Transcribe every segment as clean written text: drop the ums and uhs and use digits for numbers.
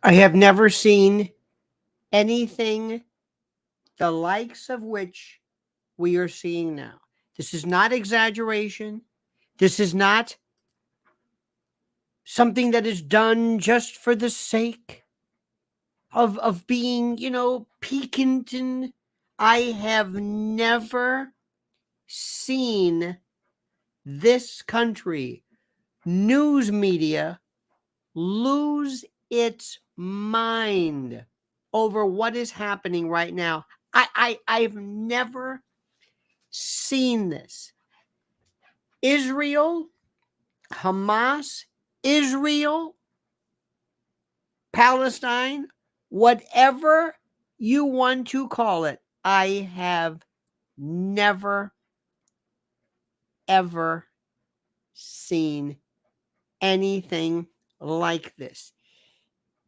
I have never seen anything the likes of which we are seeing now. This is not exaggeration. This is not something that is done just for the sake of being, piquant. And I have never seen this country news media lose its mind over what is happening right now. I've never seen this. Israel, Hamas, Israel, Palestine, whatever you want to call it, I have never, ever seen anything like this.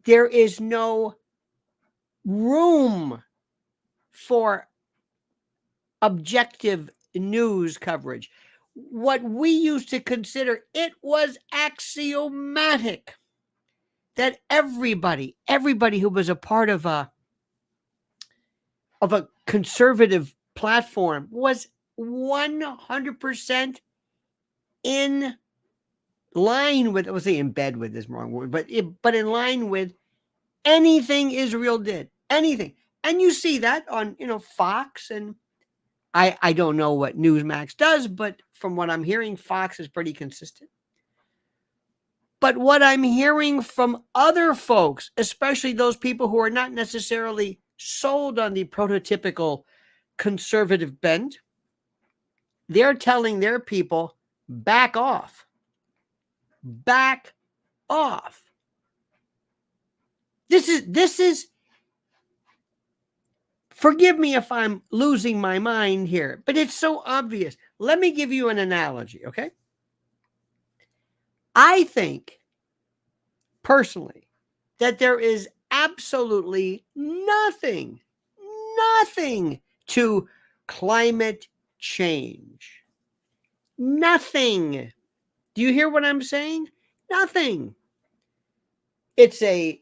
There is no room for objective news coverage. What we used to consider, it was axiomatic that everybody who was a part of a conservative platform was 100% in line with, I would say in bed with is the wrong word, but in line with anything Israel did, anything. And you see that on, Fox, and I don't know what Newsmax does, but from what I'm hearing, Fox is pretty consistent. But what I'm hearing from other folks, especially those people who are not necessarily sold on the prototypical conservative bent, they're telling their people, back off. Back off. This is, forgive me if I'm losing my mind here, but it's so obvious. Let me give you an analogy, okay? I think, personally, that there is absolutely nothing to climate change. Nothing. Do you hear what I'm saying? Nothing. It's a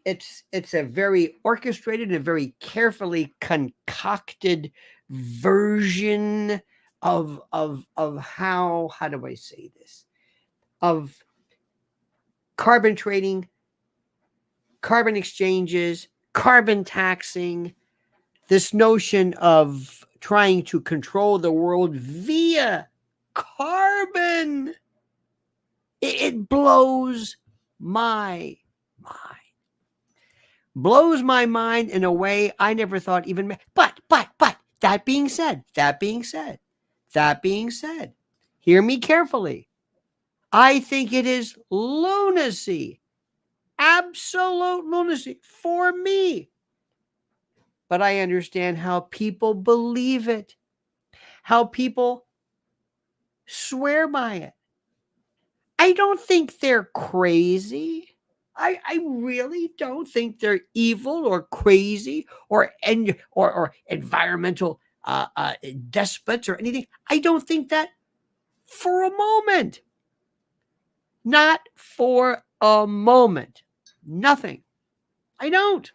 very orchestrated and very carefully concocted version of how do I say this? Of carbon trading, carbon exchanges, carbon taxing, this notion of trying to control the world via carbon. It blows my mind. Blows my mind in a way I never thought even. But that being said, hear me carefully. I think it is lunacy, absolute lunacy for me. But I understand how people believe it, how people swear by it. I don't think they're crazy. I really don't think they're evil or crazy or environmental despots or anything. I don't think that for a moment. Not for a moment. Nothing. I don't.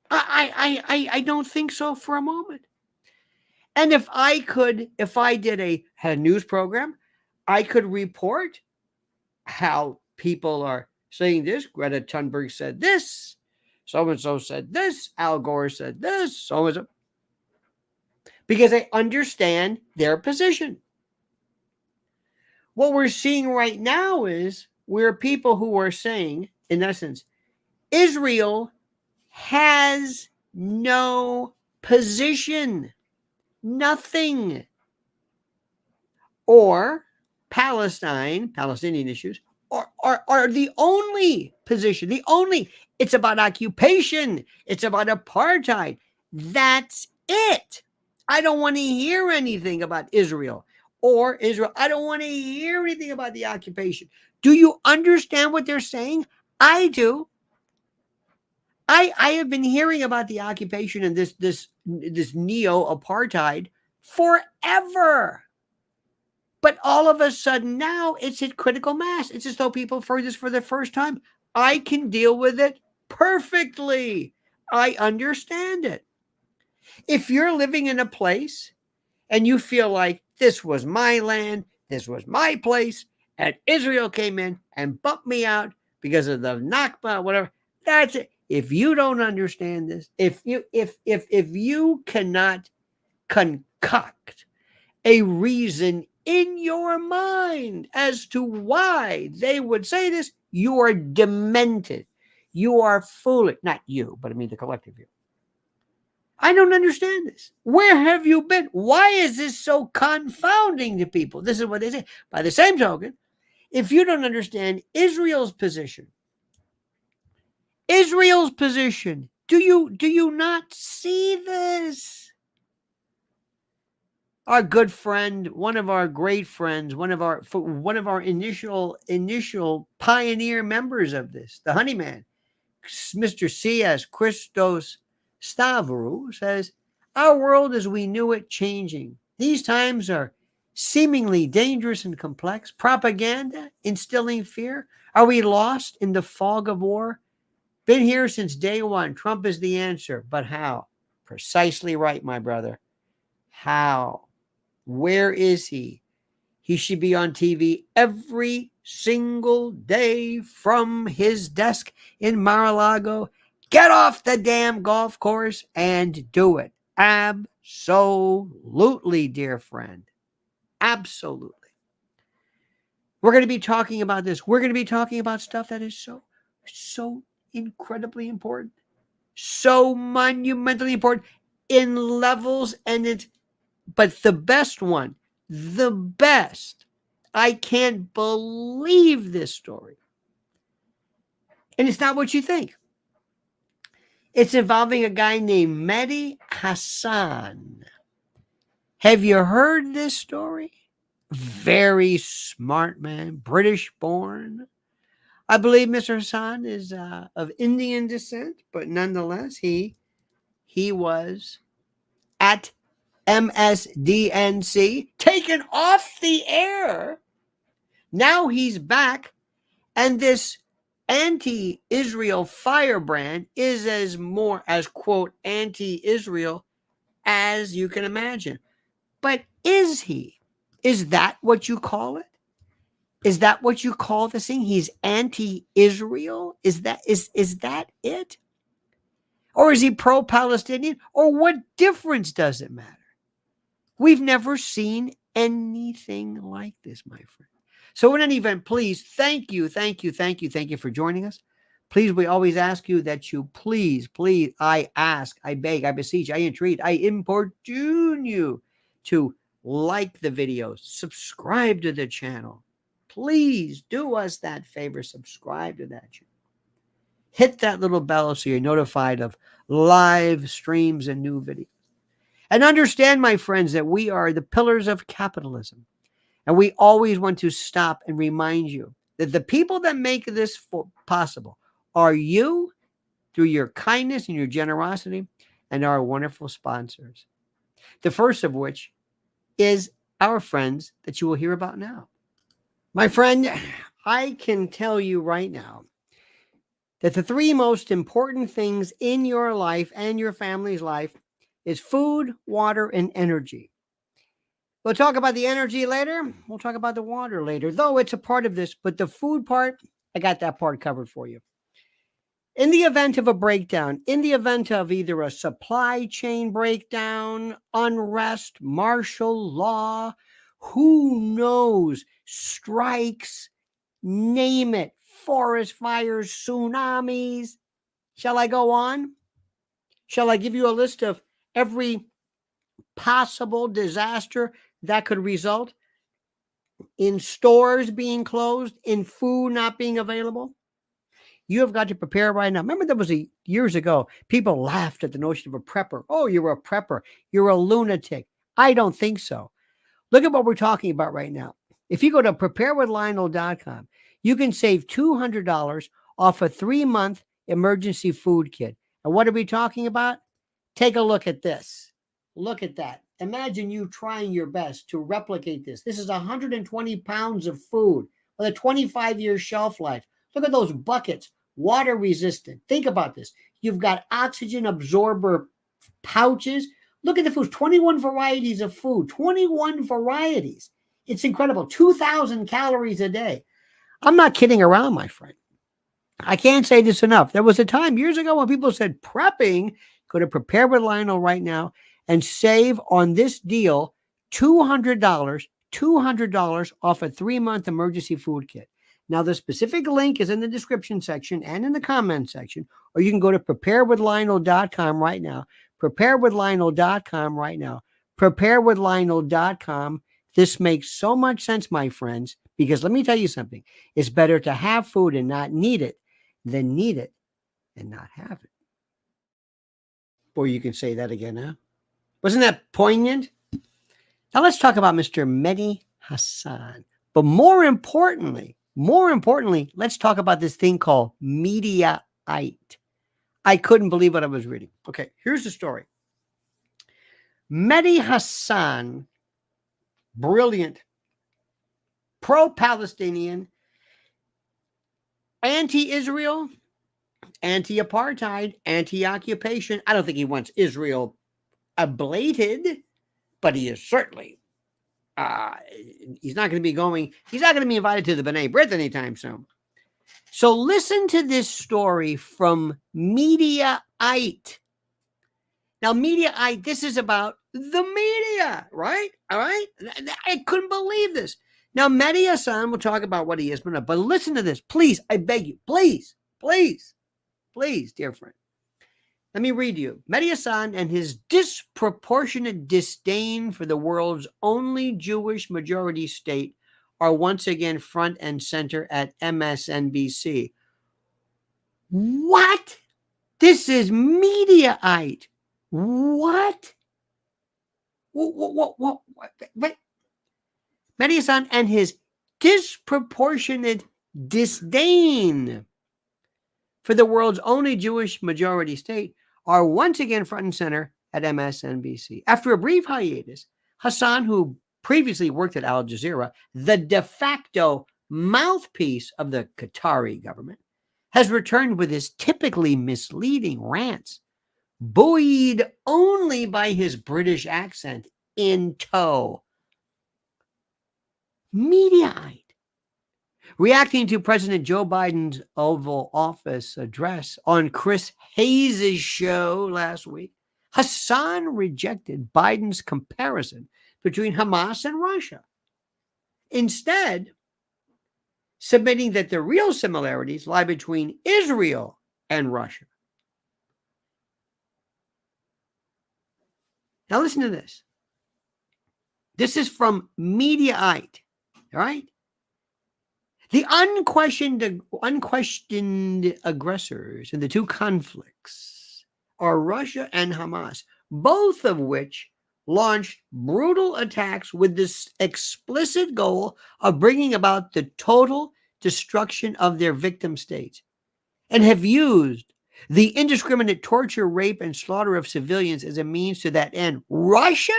I don't think so for a moment. And if I did had a news program, I could report how people are saying this. Greta Thunberg said this. So-and-so said this. Al Gore said this. So-and-so. Because I understand their position. What we're seeing right now is we're people who are saying, in essence, Israel has no position. Nothing. Or Palestinian issues are the only position, it's about occupation, it's about apartheid. That's it. I don't want to hear anything about Israel. I don't want to hear anything about the occupation. Do you understand what they're saying? I do. I have been hearing about the occupation and this neo-apartheid forever. But all of a sudden now it's hit critical mass. It's as though people heard this for the first time. I can deal with it perfectly. I understand it. If you're living in a place and you feel like this was my land, this was my place, and Israel came in and bumped me out because of the Nakba, whatever, that's it. If you don't understand this, if you cannot concoct a reason in your mind as to why they would say this, you are demented. You are foolish. Not you, but I mean the collective you. I don't understand this. Where have you been? Why is this so confounding to people? This is what they say. By the same token, if you don't understand Israel's position, do you not see this? Our good friend, one of our great friends, one of our initial pioneer members of this, the Honeyman, Mr. C.S. Christos Stavru, says, our world as we knew it changing. These times are seemingly dangerous and complex. Propaganda instilling fear. Are we lost in the fog of war? Been here since day one. Trump is the answer. But how? Precisely right, my brother. How? Where is he? He should be on TV every single day from his desk in Mar-a-Lago. Get off the damn golf course and do it. Absolutely, dear friend. Absolutely. We're going to be talking about this. We're going to be talking about stuff that is so incredibly important, so monumentally important in levels, and but the best one, the best. I can't believe this story. And it's not what you think. It's involving a guy named Mehdi Hassan. Have you heard this story? Very smart man, British born. I believe Mr. Hassan is of Indian descent, but nonetheless, he was at MSDNC, taken off the air. Now he's back, and this anti-Israel firebrand is as quote anti-Israel as you can imagine. But is he? Is that what you call it? Is that what you call this thing? He's anti-Israel? Is that it? Or is he pro-Palestinian? Or what difference does it matter? We've never seen anything like this, my friend. So in any event, please, thank you for joining us. Please, we always ask you that you please, I ask, I beg, I beseech, I entreat, I importune you to like the videos, subscribe to the channel. Please do us that favor, subscribe to that channel. Hit that little bell so you're notified of live streams and new videos. And understand, my friends, that we are the pillars of capitalism. And we always want to stop and remind you that the people that make this possible are you, through your kindness and your generosity, and our wonderful sponsors. The first of which is our friends that you will hear about now. My friend, I can tell you right now that the three most important things in your life and your family's life is food, water, and energy. We'll talk about the energy later. We'll talk about the water later, though it's a part of this. But the food part, I got that part covered for you. In the event of a breakdown, in the event of either a supply chain breakdown, unrest, martial law, who knows, strikes, name it, forest fires, tsunamis. Shall I go on? Shall I give you a list of every possible disaster that could result in stores being closed, in food not being available? You have got to prepare right now. Remember, there was years ago, people laughed at the notion of a prepper. Oh, you're a prepper. You're a lunatic. I don't think so. Look at what we're talking about right now. If you go to preparewithlionel.com, you can save $200 off a 3-month emergency food kit. And what are we talking about? Take a look at this. Look at that. Imagine you trying your best to replicate this. This is 120 pounds of food with a 25-year shelf life. Look at those buckets water resistant. Think about this. You've got oxygen absorber pouches. Look at the foods, 21 varieties of food, 21 varieties. It's incredible. 2,000 calories a day. I'm not kidding around, my friend. I can't say this enough. There was a time years ago when people said prepping. Go to Prepare with Lionel right now and save on this deal $200 off a 3-month emergency food kit. Now, the specific link is in the description section and in the comment section, or you can go to preparewithlionel.com right now. Preparewithlionel.com right now. Preparewithlionel.com. This makes so much sense, my friends, because let me tell you something. It's better to have food and not need it than need it and not have it. Or you can say that again, huh? Wasn't that poignant? Now let's talk about Mr. Mehdi Hasan. But more importantly, let's talk about this thing called Mediaite. I couldn't believe what I was reading. Okay, here's the story. Mehdi Hasan, brilliant, pro-Palestinian, anti-Israel, anti-apartheid, anti-occupation. I don't think he wants Israel ablated, but he is certainly, he's not going to be invited to the B'nai B'rith anytime soon. So listen to this story from Mediaite. Now, Mediaite, this is about the media, right? All right? I couldn't believe this. Now, Mehdi Hasan will talk about what he is, but listen to this. Please, I beg you. Please, dear friend. Let me read you. Mehdi Hasan and his disproportionate disdain for the world's only Jewish majority state are once again front and center at MSNBC. What? This is Mediaite. What? What? Mehdi Hasan and his disproportionate disdain for the world's only Jewish majority state are once again front and center at MSNBC. After a brief hiatus, Hasan, who previously worked at Al Jazeera, the de facto mouthpiece of the Qatari government, has returned with his typically misleading rants, buoyed only by his British accent in tow. Mediaite. Reacting to President Joe Biden's Oval Office address on Chris Hayes' show last week, Hasan rejected Biden's comparison between Hamas and Russia, instead submitting that the real similarities lie between Israel and Russia. Now listen to this. This is from Mediaite, all right? The unquestioned aggressors in the two conflicts are Russia and Hamas, both of which launched brutal attacks with this explicit goal of bringing about the total destruction of their victim states, and have used the indiscriminate torture, rape, and slaughter of civilians as a means to that end. Russia?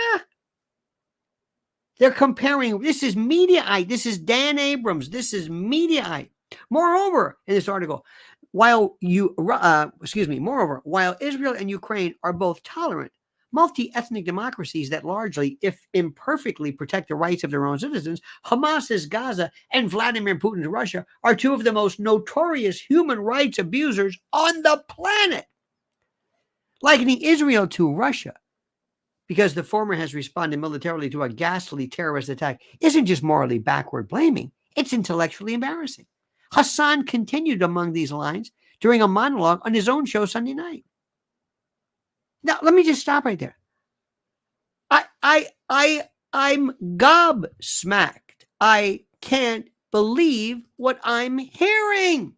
They're comparing, this is Mediaite, this is Dan Abrams, this is Mediaite. Moreover, in this article, while Israel and Ukraine are both tolerant, multi-ethnic democracies that largely, if imperfectly, protect the rights of their own citizens, Hamas's Gaza and Vladimir Putin's Russia are two of the most notorious human rights abusers on the planet. Likening Israel to Russia, because the former has responded militarily to a ghastly terrorist attack, isn't just morally backward blaming, it's intellectually embarrassing. Hasan continued among these lines during a monologue on his own show Sunday night. Now, let me just stop right there. I'm gobsmacked. I can't believe what I'm hearing.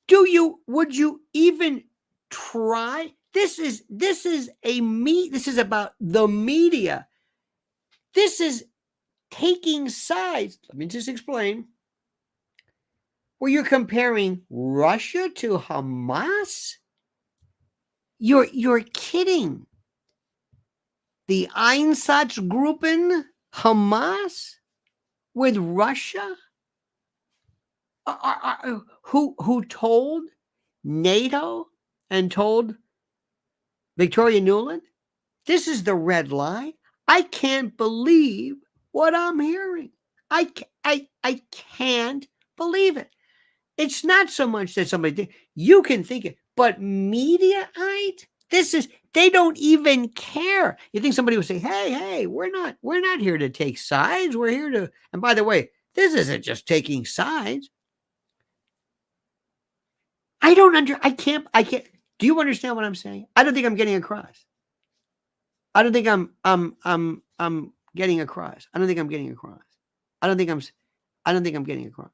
Would you even try? This is about the media. This is taking sides. Let me just explain. Where you're comparing Russia to Hamas? You're kidding. The Einsatzgruppen Hamas with Russia? Who told NATO and told Victoria Nuland, this is the red line? I can't believe what I'm hearing. I can't believe it. It's not so much that somebody you can think it, but Mediaite, they don't even care. You think somebody would say, hey, we're not here to take sides. We're here to, and by the way, this isn't just taking sides. I can't. Do you understand what I'm saying? I don't think I'm getting across. I don't think I'm getting across. I don't think I'm getting across. I don't think I'm getting across.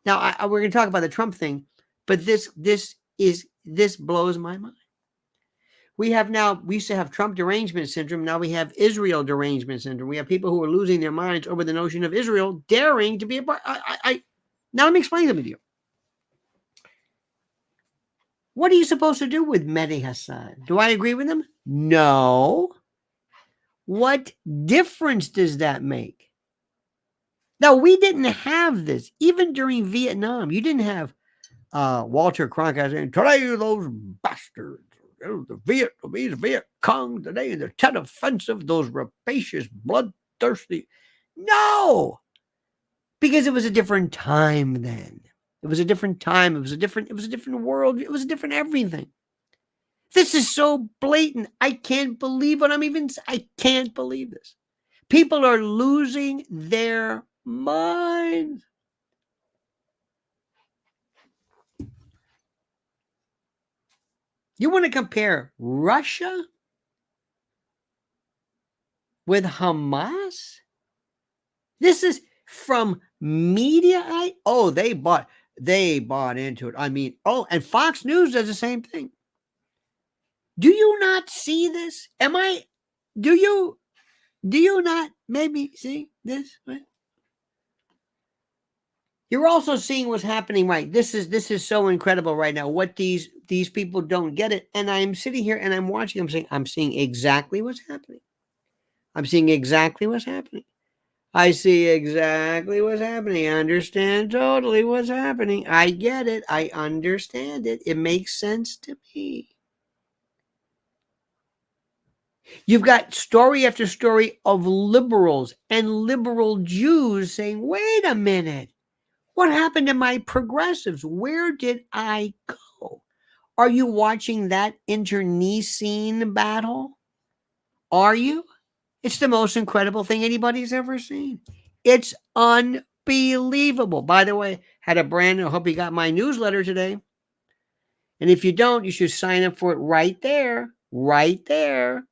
Now, we're going to talk about the Trump thing, but this blows my mind. We used to have Trump derangement syndrome. Now we have Israel derangement syndrome. We have people who are losing their minds over the notion of Israel daring to be a part. Now let me explain them to you. What are you supposed to do with Mehdi Hassan? Do I agree with him? No. What difference does that make? Now, we didn't have this. Even during Vietnam, you didn't have Walter Cronkite saying, today those bastards, the Vietnamese, Viet Cong, today in the Tet Offensive, those rapacious, bloodthirsty. No! Because it was a different time then. It was a different time. It was a different world. It was a different everything. This is so blatant. I can't believe I can't believe this. People are losing their minds. You want to compare Russia with Hamas? This is from Mediaite. Oh, they bought into it. I mean, and Fox News does the same thing. Do you not see this? Do you not maybe see this? You're also seeing what's happening, right? This is so incredible right now. What these people don't get it. And I'm sitting here and I'm watching, I'm seeing exactly what's happening. I'm seeing exactly what's happening. I see exactly what's happening. I understand totally what's happening. I get it. I understand it. It makes sense to me. You've got story after story of liberals and liberal Jews saying, wait a minute. What happened to my progressives? Where did I go? Are you watching that internecine battle? Are you? It's the most incredible thing anybody's ever seen. It's unbelievable. By the way, I hope you got my newsletter today. And if you don't, you should sign up for it right there. Right there.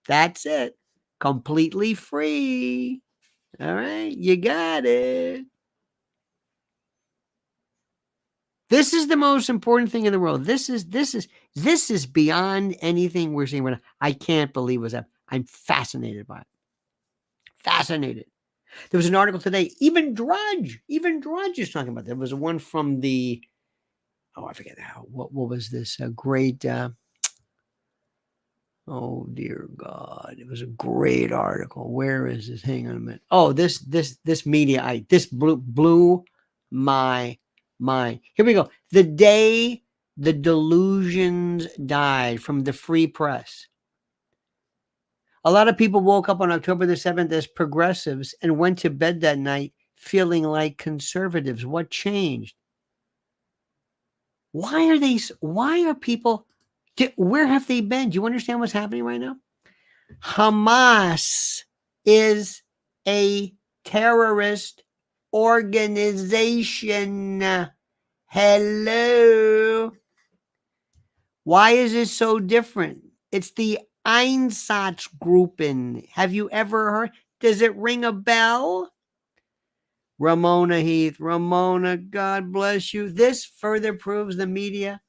That's it. Completely free. All right. You got it. This is the most important thing in the world. This is beyond anything we're seeing right now. I can't believe what's happening. I'm fascinated by it. Fascinated. There was an article today. Even Drudge is talking about that. There was one from the I forget how. What was this? A great. Oh dear God! It was a great article. Where is this? Hang on a minute. Oh, this Mediaite. This blew my mind. Here we go. The day the delusions died from the free press. A lot of people woke up on October the 7th as progressives and went to bed that night feeling like conservatives. What changed? Why are people, where have they been? Do you understand what's happening right now? Hamas is a terrorist organization. Hello. Why is it so different? It's the Einsatzgruppen. Have you ever heard? Does it ring a bell? Ramona Heath. Ramona, God bless you. This further proves the media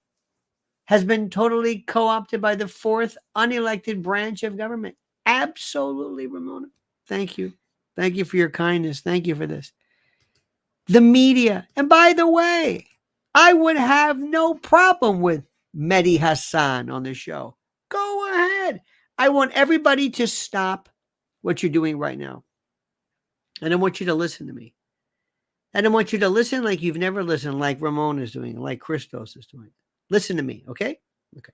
has been totally co-opted by the fourth unelected branch of government. Absolutely, Ramona. Thank you. Thank you for your kindness. Thank you for this. The media. And by the way, I would have no problem with Mehdi Hassan on the show. Go ahead. I want everybody to stop what you're doing right now. And I want you to listen to me. And I want you to listen like you've never listened, like Ramon is doing, like Christos is doing. Listen to me, okay? Okay.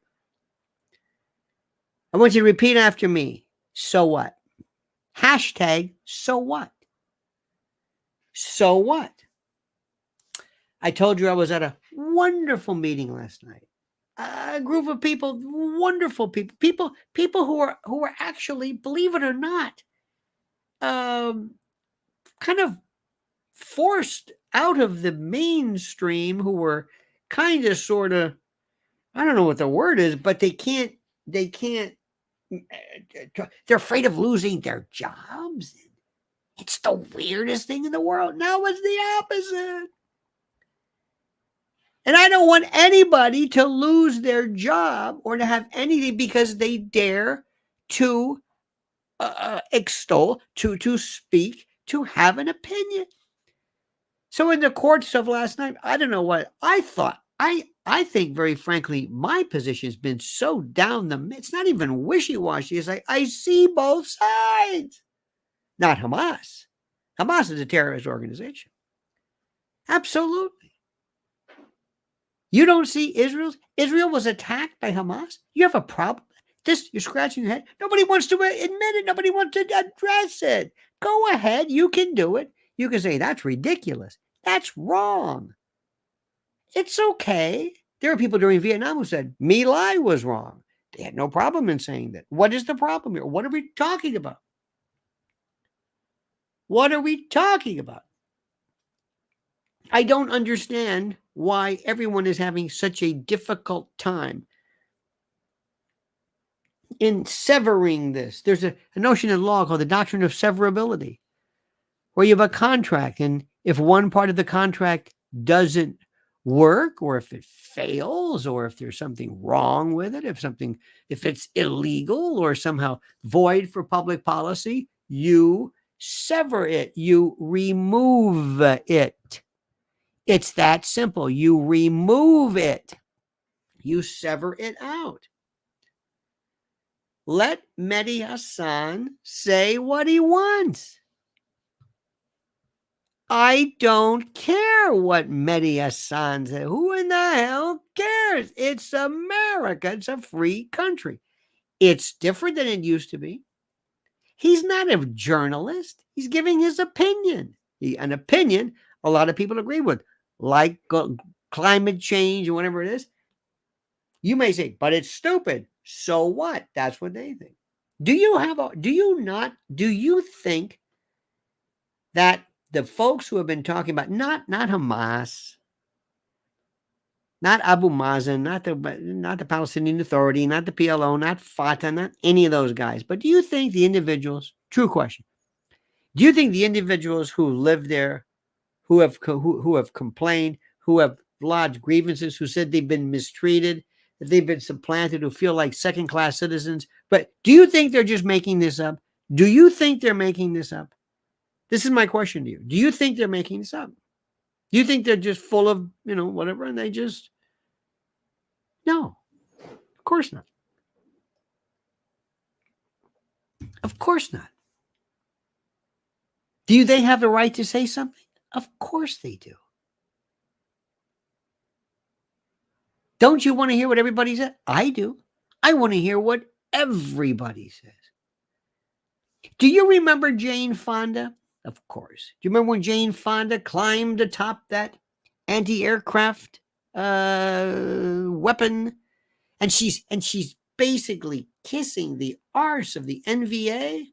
I want you to repeat after me. So what? Hashtag, so what? So what? I told you I was at a wonderful meeting last night. A group of people, wonderful people who are actually, believe it or not, kind of forced out of the mainstream, who were kind of sort of, I don't know what the word is, but they can't, they're afraid of losing their jobs. It's the weirdest thing in the world. Now it's the opposite. And I don't want anybody to lose their job or to have anything because they dare to extol, to speak, to have an opinion. So in the courts of last night, I don't know what I thought. I think, very frankly, my position has been so down the, it's not even wishy-washy. It's like, I see both sides. Not Hamas. Hamas is a terrorist organization. Absolutely. You don't see Israel was attacked by Hamas? You have a problem? You're scratching your head. Nobody wants to admit it. Nobody wants to address it. Go ahead. You can do it. You can say, that's ridiculous. That's wrong. It's okay. There are people during Vietnam who said, My Lai was wrong. They had no problem in saying that. What is the problem here? What are we talking about? What are we talking about? I don't understand why everyone is having such a difficult time in severing this. There's a notion in law called the doctrine of severability, where you have a contract, and if one part of the contract doesn't work, or if it fails, or if there's something wrong with it, if it's illegal or somehow void for public policy, you sever it, you remove it. It's that simple. You remove it. You sever it out. Let Mehdi Hassan say what he wants. I don't care what Mehdi Hassan says. Who in the hell cares? It's America. It's a free country. It's different than it used to be. He's not a journalist. He's giving his opinion. An opinion a lot of people agree with, like climate change or whatever it is. You may say, but it's stupid. So what? That's what they think. Do you think that the folks who have been talking about, not Hamas, not Abu Mazen, not the Palestinian Authority, not the PLO, not Fatah, not any of those guys, but do you think the individuals, true question, do you think the individuals who live there, who have complained, who have lodged grievances, who said they've been mistreated, that they've been supplanted, who feel like second-class citizens, but do you think they're just making this up? Do you think they're making this up? This is my question to you. Do you think they're making this up? Do you think they're just full of, whatever, and they just... No, of course not. Of course not. Do they have the right to say something? Of course they do. Don't you want to hear what everybody said? I do. I want to hear what everybody says. Do you remember Jane Fonda? Of course. Do you remember when Jane Fonda climbed atop that anti-aircraft weapon, and she's basically kissing the arse of the NVA?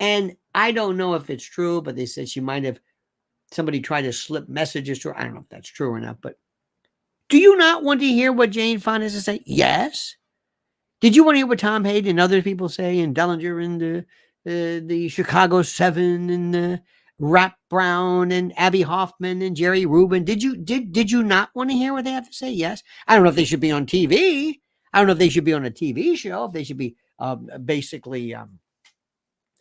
And I don't know if it's true, but they said she might have, somebody tried to slip messages to her. I don't know if that's true or not, but do you not want to hear what Jane Fonda has to say? Yes. Did you want to hear what Tom Hayden and other people say, and Dellinger and the Chicago 7 and Rap Brown and Abby Hoffman and Jerry Rubin? Did you not want to hear what they have to say? Yes. I don't know if they should be on TV. I don't know if they should be on a TV show, if they should be basically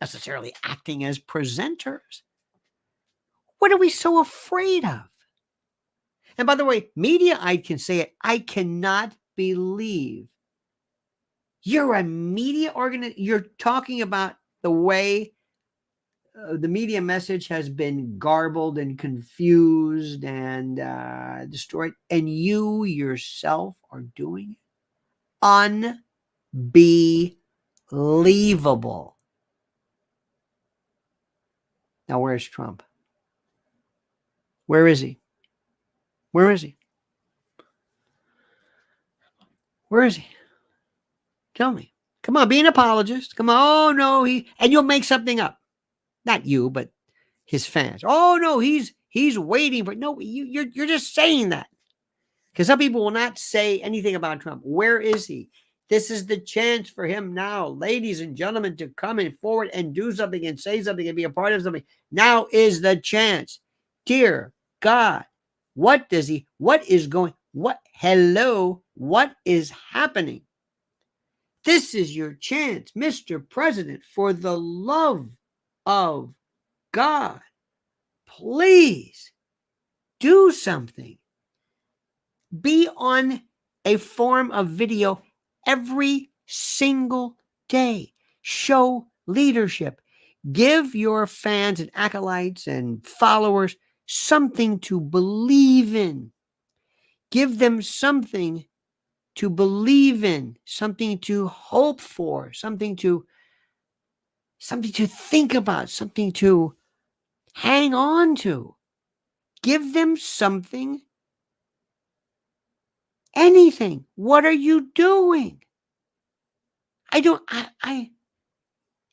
necessarily acting as presenters. What are we so afraid of? And by the way, Mediaite can say it. I cannot believe you're a media organization. You're talking about the way the media message has been garbled and confused and destroyed, and you yourself are doing it. Unbelievable. Now, where's Trump? Where is he? Where is he? Where is he? Tell me. Come on, be an apologist. Come on. Oh, no, and you'll make something up. Not you, but his fans. Oh, no, he's waiting for, no, you're just saying that. Because some people will not say anything about Trump. Where is he? This is the chance for him now, ladies and gentlemen, to come in forward and do something and say something and be a part of something. Now is the chance. Dear God, what is happening? This is your chance, Mr. President, for the love of God. Please do something. Be on a form of video every single day. Show leadership. Give your fans and acolytes and followers something to believe in. Give them something to believe in, something to hope for, something to think about, something to hang on to. Give them something. Anything. What are you doing?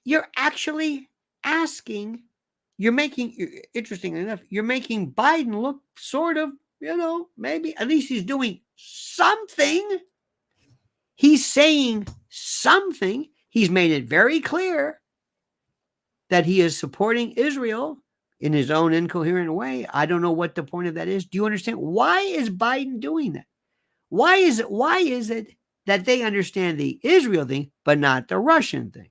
You're actually asking, interestingly enough, you're making Biden look sort of, maybe at least he's doing something. He's saying something. He's made it very clear that he is supporting Israel in his own incoherent way. I don't know what the point of that is. Do you understand? Why is Biden doing that? Why is it that they understand the Israel thing, but not the Russian thing?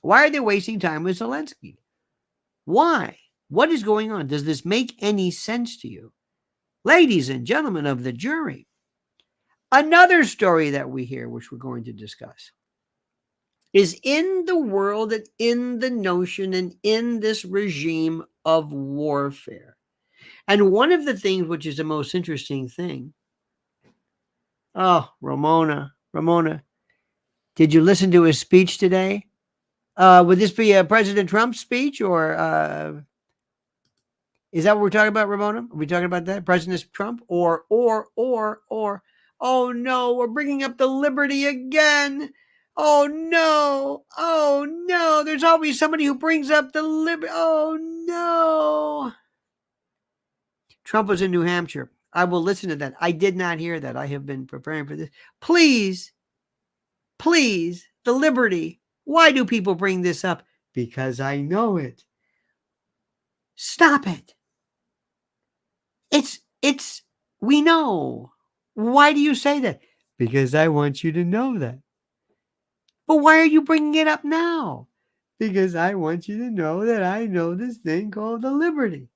Why are they wasting time with Zelensky? Why? What is going on? Does this make any sense to you? Ladies and gentlemen of the jury, another story that we hear, which we're going to discuss, is in the world and in the notion and in this regime of warfare. And one of the things which is the most interesting thing, Ramona, did you listen to his speech today? Would this be a President Trump speech, or is that what we're talking about, Ramona? Are we talking about that? President Trump? Or, oh no, we're bringing up the liberty again. Oh no, there's always somebody who brings up the liberty. Oh no. Trump was in New Hampshire. I will listen to that. I did not hear that. I have been preparing for this. Please, the liberty. Why do people bring this up? Because I know it. Stop it. We know. Why do you say that? Because I want you to know that. But why are you bringing it up now? Because I want you to know that I know this thing called the liberty.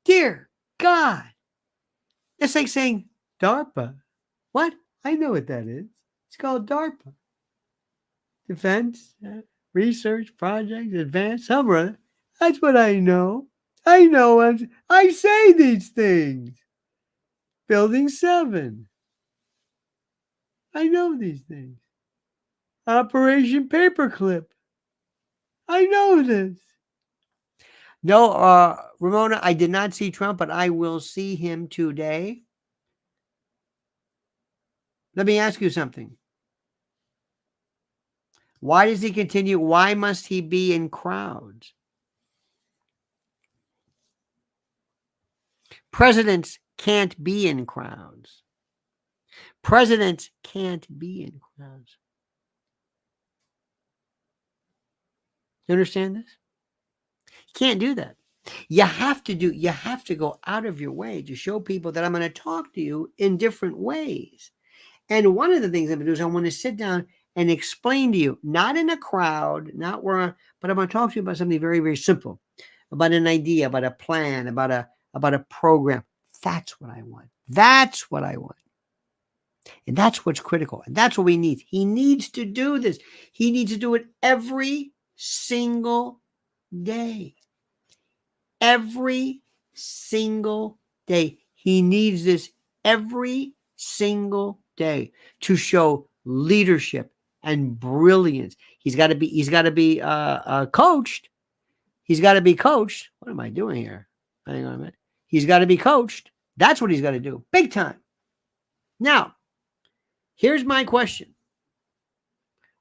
Dear God. It's like saying DARPA. What? I know what that is. It's called DARPA. Defense, Research Project, Advanced, somewhere. That's what I know. I know. I say these things. Building 7. I know these things. Operation Paperclip. I know this. No, Ramona, I did not see Trump, but I will see him today. Let me ask you something. Why does he continue? Why must he be in crowds? Presidents can't be in crowds. Presidents can't be in crowds. You understand this? You can't do that. You have to go out of your way to show people that I'm going to talk to you in different ways. And one of the things I'm going to do is I want to sit down and explain to you, not in a crowd, but I'm going to talk to you about something very, very simple, about an idea, about a plan, about a program. That's what I want. That's what I want. And that's what's critical. And that's what we need. He needs to do this. He needs to do it every single day. every single day. He needs this every single day to show leadership and brilliance. He's got to be coached. He's got to be coached. What am I doing here? Hang on a minute. He's got to be coached. That's what he's got to do. Big time. Now, here's my question.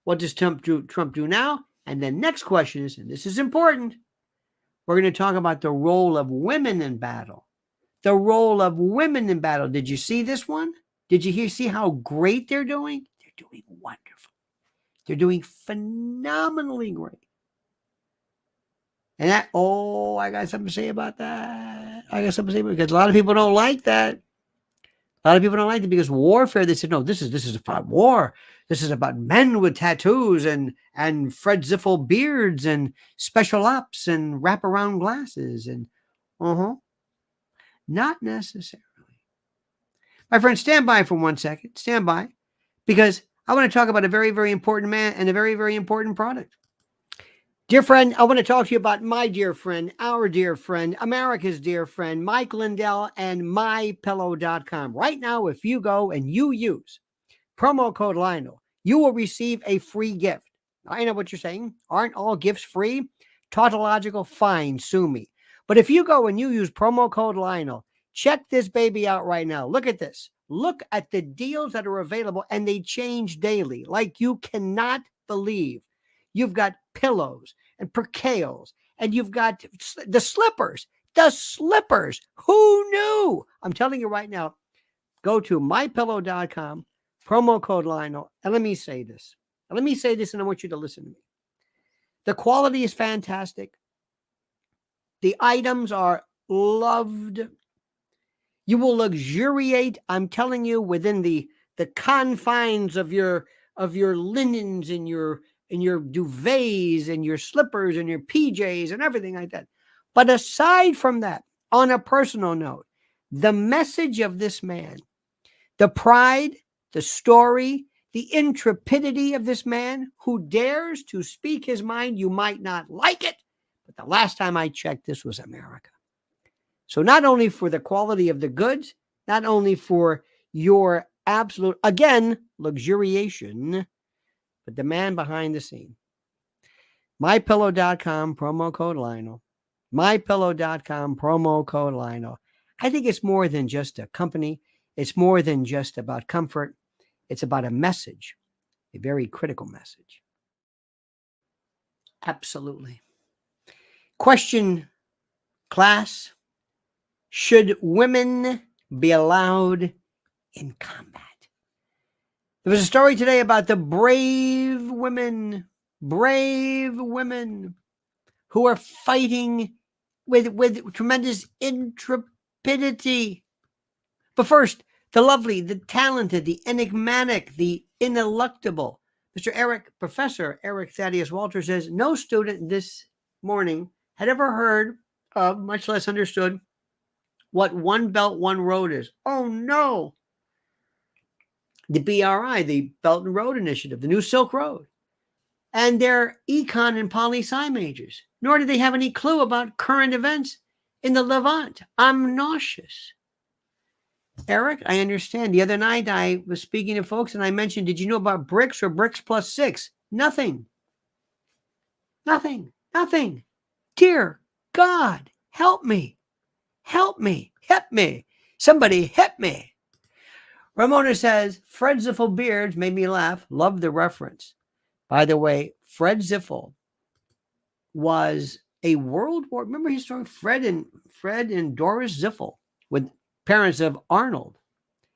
What does Trump do now? And the next question is, and this is important, we're going to talk about the role of women in battle. The role of women in battle. Did you see this one? Did you see how great they're doing? They're doing wonderful. They're doing phenomenally great. And that, I got something to say about that. Because a lot of people don't like that. A lot of people don't like it because warfare, they said, no, this is about war. This is about men with tattoos and Fred Ziffel beards and special ops and wraparound glasses. And not necessarily. My friend, stand by for 1 second. Stand by. Because I want to talk about a very, very important man and a very, very important product. Dear friend, I want to talk to you about my dear friend, our dear friend, America's dear friend, Mike Lindell and MyPillow.com. Right now, if you go and you use promo code Lionel, you will receive a free gift. I know what you're saying. Aren't all gifts free? Tautological, fine, sue me. But if you go and you use promo code Lionel, check this baby out right now. Look at this. Look at the deals that are available, and they change daily like you cannot believe. You've got pillows and percales, and you've got the slippers. The slippers. Who knew? I'm telling you right now, go to mypillow.com, promo code Lionel, and let me say this. And I want you to listen to me. The quality is fantastic. The items are loved. You will luxuriate, I'm telling you, within the confines of your linens and your duvets and your slippers and your PJs and everything like that. But aside from that, on a personal note, the message of this man, the pride, the story, the intrepidity of this man who dares to speak his mind, you might not like it, but the last time I checked, this was America. So not only for the quality of the goods, not only for your absolute, again, luxuriation, but the man behind the scene. MyPillow.com, promo code Lionel. MyPillow.com, promo code Lionel. I think it's more than just a company. It's more than just about comfort. It's about a message, a very critical message. Absolutely. Question, class. Should women be allowed in combat? There was a story today about the brave women who are fighting with tremendous intrepidity. But first, the lovely, the talented, the enigmatic, the ineluctable. Professor Eric Thaddeus Walter says no student this morning had ever heard of, much less understood, what One Belt, One Road is. Oh, no. The BRI, the Belt and Road Initiative, the New Silk Road, and their econ and poli-sci majors. Nor did they have any clue about current events in the Levant. I'm nauseous. Eric, I understand. The other night I was speaking to folks and I mentioned, did you know about BRICS or BRICS plus 6? Nothing. Dear God, help me. Somebody help me. Ramona says, Fred Ziffel beards made me laugh. Love the reference. By the way, Fred Ziffel was a World War. Remember his story? Fred and Doris Ziffel, with parents of Arnold.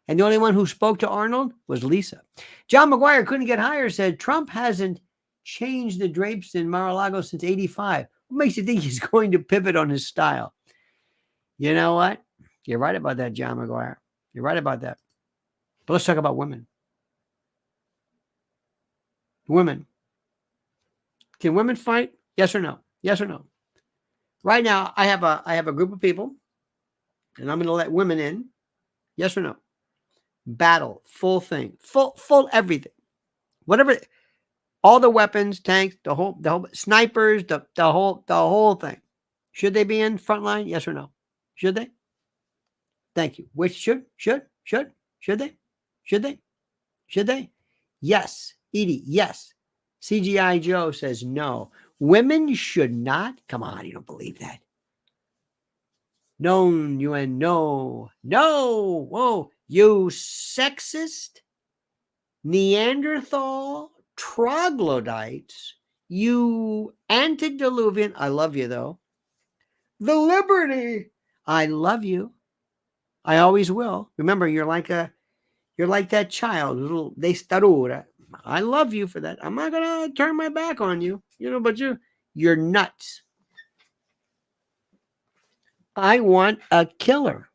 And the only one who spoke to Arnold was Lisa. John McGuire couldn't get higher, said Trump hasn't changed the drapes in Mar-a-Lago since 85. What makes you think he's going to pivot on his style? You know what? You're right about that, John McGuire. You're right about that. But let's talk about women. Women. Can women fight? Yes or no? Yes or no? Right now, I have a group of people, and I'm going to let women in. Yes or no? Battle, full thing, full everything, whatever, all the weapons, tanks, the whole snipers, the whole thing. Should they be in frontline? Yes or no? Should they? Thank you. Which should they? Should they? Should they? Yes. Edie, yes. CGI Joe says no. Women should not. Come on, you don't believe that. No, UN, no. No. Whoa. You sexist, Neanderthal, troglodytes, you antediluvian. I love you, though. The liberty. I love you. I always will. Remember, you're like that child, little de starura. I love you for that. I'm not gonna turn my back on you, but you're nuts. I want a killer.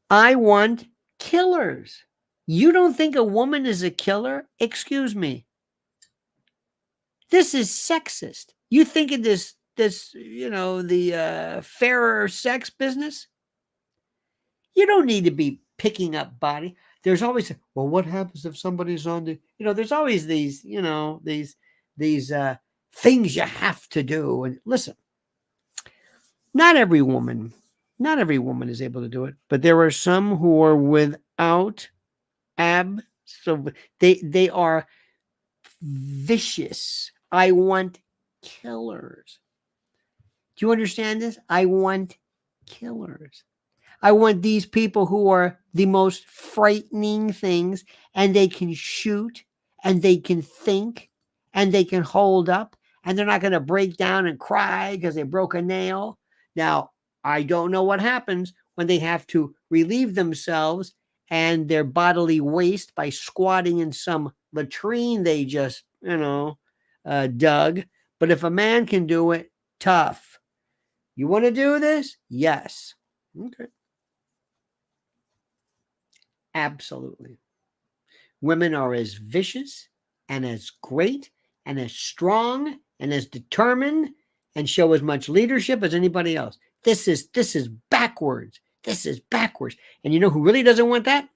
I want killers. You don't think a woman is a killer? Excuse me. This is sexist. You think of this, the fairer sex business? You don't need to be picking up body. There's always, well, what happens if somebody's on the, there's always these, these things you have to do. And listen, not every woman is able to do it, but there are some who are without so they are vicious. I want killers. Do you understand this? I want killers. I want these people who are the most frightening things, and they can shoot, and they can think, and they can hold up, and they're not going to break down and cry because they broke a nail. Now, I don't know what happens when they have to relieve themselves and their bodily waste by squatting in some latrine they just, dug. But if a man can do it, tough. You want to do this? Yes. Okay. Absolutely. Women are as vicious and as great and as strong and as determined and show as much leadership as anybody else. This is backwards. This is backwards. And you know who really doesn't want that?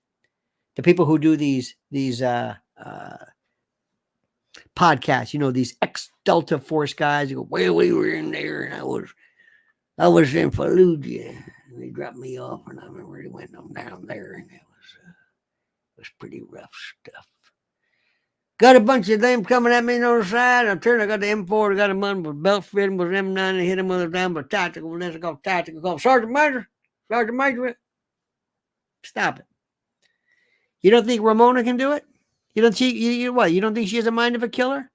The people who do these podcasts, these ex-Delta Force guys who go, well, we were in there and I was in Fallujah. And they dropped me off and I remember they went on down there and it was pretty rough stuff. Got a bunch of them coming at me on the side. I got the M4, I got them on with belt fitting with M9 and hit them with a down with tactical. And then I got tactical. Call Sergeant Major. Stop it. You don't think Ramona can do it? You don't think you don't think she has a mind of a killer?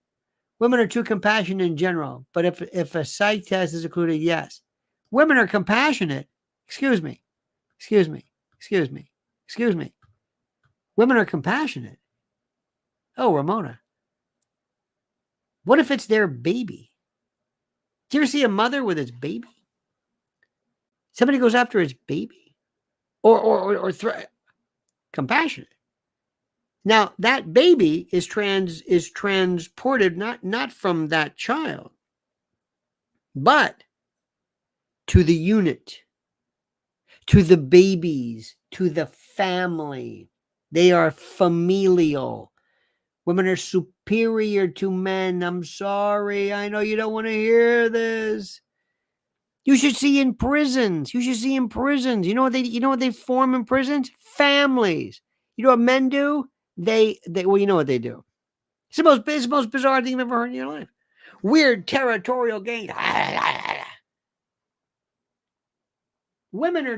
Women are too compassionate in general, but if a psych test is included, yes. Women are compassionate. Excuse me. Women are compassionate. Oh, Ramona. What if it's their baby? Do you ever see a mother with its baby? Somebody goes after its baby, or compassionate. Now that baby is transported not from that child, but to the unit, to the babies, to the family. They are familial. Women are superior to men. I'm sorry. I know you don't want to hear this. You should see in prisons. You know what they form in prisons? Families. You know what men do? They well, you know what they do. It's the most bizarre thing you've ever heard in your life. Weird territorial games. Women are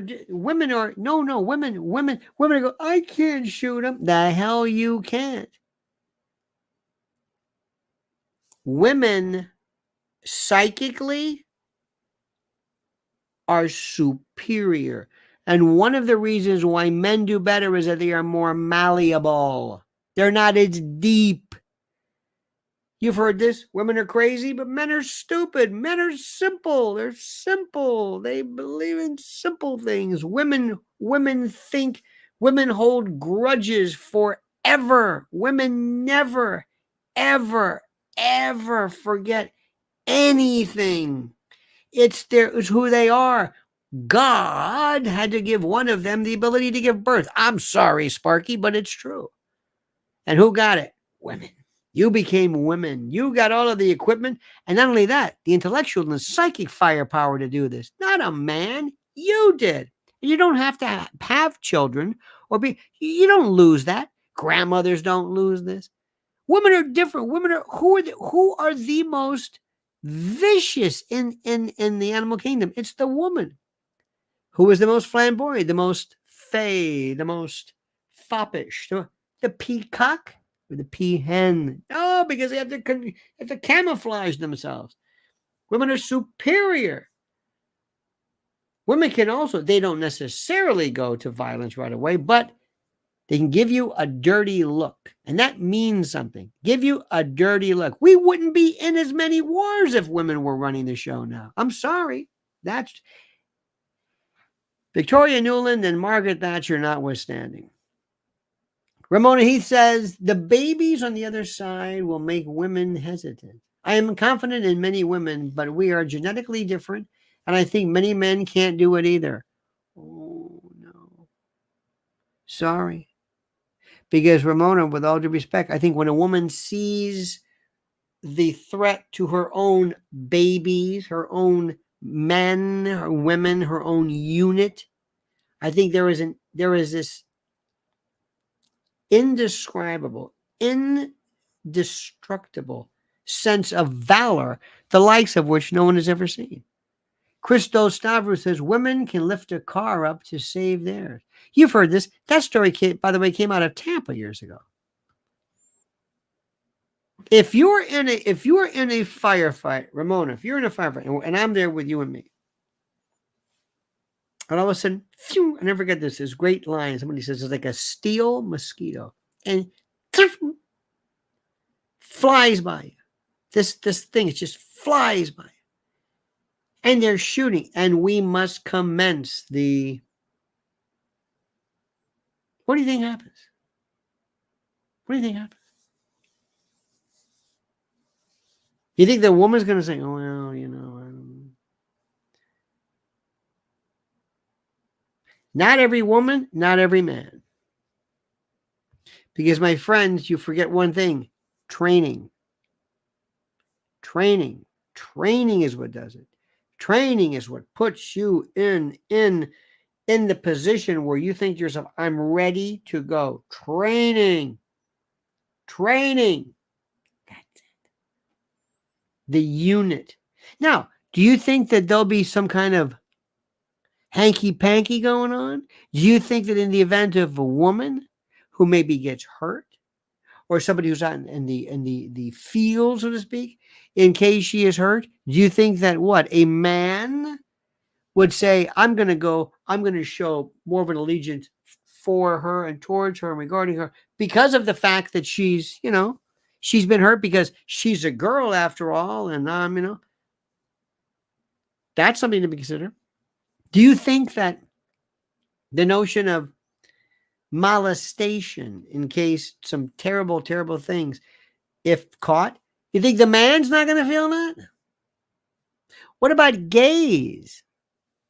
go, I can't shoot them. The hell you can't. Women psychically are superior. And one of the reasons why men do better is that they are more malleable. They're not as deep. You've heard this. Women are crazy, but men are stupid. Men are simple. They're simple. They believe in simple things. Women hold grudges forever. Women never, ever, ever forget anything. It's who they are. God had to give one of them the ability to give birth. I'm sorry, Sparky, but it's true. And who got it? Women. You became women. You got all of the equipment. And not only that, the intellectual and the psychic firepower to do this. Not a man. You did. You don't have to have children or you don't lose that. Grandmothers don't lose this. Women are different. Women are who are the most vicious in the animal kingdom. It's the woman. Who is the most flamboyant, the most fey, the most foppish? The peacock or the peahen? No, because they have to camouflage themselves. Women are superior. Women can also, they don't necessarily go to violence right away, but they can give you a dirty look. And that means something. Give you a dirty look. We wouldn't be in as many wars if women were running the show now. I'm sorry. That's Victoria Nuland and Margaret Thatcher notwithstanding. Ramona Heath says, the babies on the other side will make women hesitant. I am confident in many women, but we are genetically different, and I think many men can't do it either. Oh, no. Sorry. Because Ramona, with all due respect, I think when a woman sees the threat to her own babies, her own men, her women, her own unit, I think there is this indescribable, indestructible sense of valor, the likes of which no one has ever seen. Christos Stavros says women can lift a car up to save theirs. You've heard this. That story, by the way, came out of Tampa years ago. If you're in a firefight, Ramona, if you're in a firefight, and I'm there with you and me, and all of a sudden, phew, I never forget this great line. Somebody says it's like a steel mosquito, and flies by you. This thing, it just flies by you. And they're shooting, and we must commence the... What do you think happens? What do you think happens? You think the woman's going to say, oh, well, you know, not every woman, not every man. Because, my friends, you forget one thing. Training. Training is what does it. Training is what puts you in the position where you think to yourself, I'm ready to go. Training. That's it. The unit. Now, do you think that there'll be some kind of hanky-panky going on? Do you think that in the event of a woman who maybe gets hurt, or somebody who's out in the field, so to speak, in case she is hurt, do you think that a man would say, I'm going to show more of an allegiance for her and towards her and regarding her because of the fact that she's been hurt, because she's a girl after all, and that's something to be considered. Do you think that the notion of molestation, in case some terrible, terrible things, if caught, you think the man's not going to feel that? What about gays?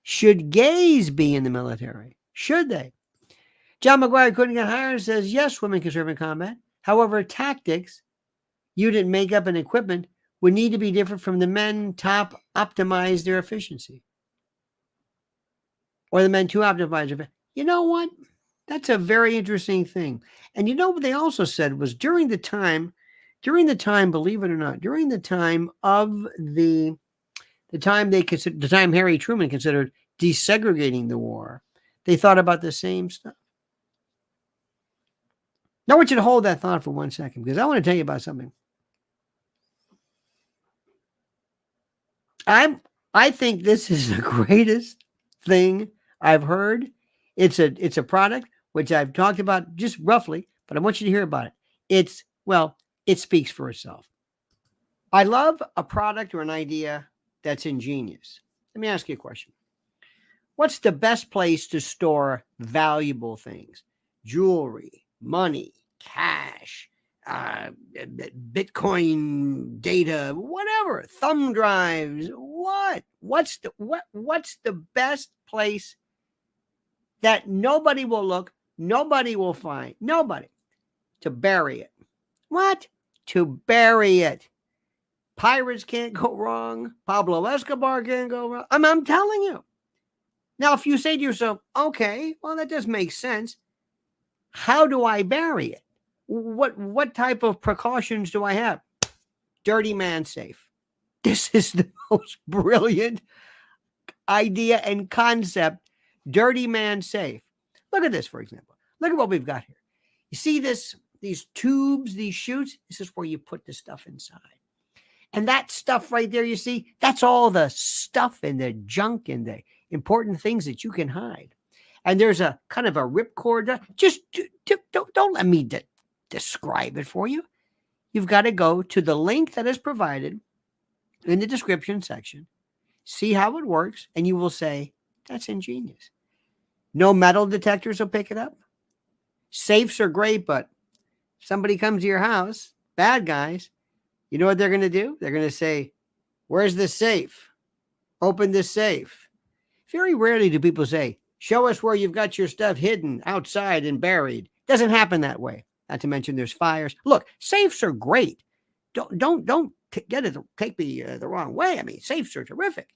Should gays be in the military? Should they? John McGuire couldn't get hired, says, yes, women can serve in combat. However, tactics, unit makeup, and equipment would need to be different from the men top optimize their efficiency. Or the men to optimize their efficiency. You know what? That's a very interesting thing. And you know what they also said was during the time, believe it or not, during the time of the time Harry Truman considered desegregating the war, they thought about the same stuff. Now I want you to hold that thought for 1 second, because I want to tell you about something. I think this is the greatest thing I've heard. It's a product which I've talked about just roughly, but I want you to hear about it. It speaks for itself. I love a product or an idea that's ingenious. Let me ask you a question. What's the best place to store valuable things? Jewelry, money, cash, Bitcoin data, whatever, thumb drives, what's the best place that nobody will look, nobody will find, nobody, to bury it? What? to bury it. Pirates can't go wrong. Pablo Escobar can't go wrong. I'm telling you. Now, if you say to yourself, okay, well, that does make sense. How do I bury it? What type of precautions do I have? Dirty man safe. This is the most brilliant idea and concept. Dirty man safe. Look at this, for example. Look at what we've got here. You see this? These tubes, these chutes? This is where you put the stuff inside. And that stuff right there, you see, that's all the stuff and the junk and the important things that you can hide. And there's a kind of a ripcord. Just don't let me describe it for you. You've got to go to the link that is provided in the description section, see how it works, and you will say, that's ingenious. No metal detectors will pick it up. Safes are great, but if somebody comes to your house, bad guys, you know what they're going to do? They're going to say, where's the safe? Open this safe. Very rarely do people say, show us where you've got your stuff hidden outside and buried. Doesn't happen that way. Not to mention there's fires. Look, safes are great. Don't take me the wrong way. I mean, safes are terrific.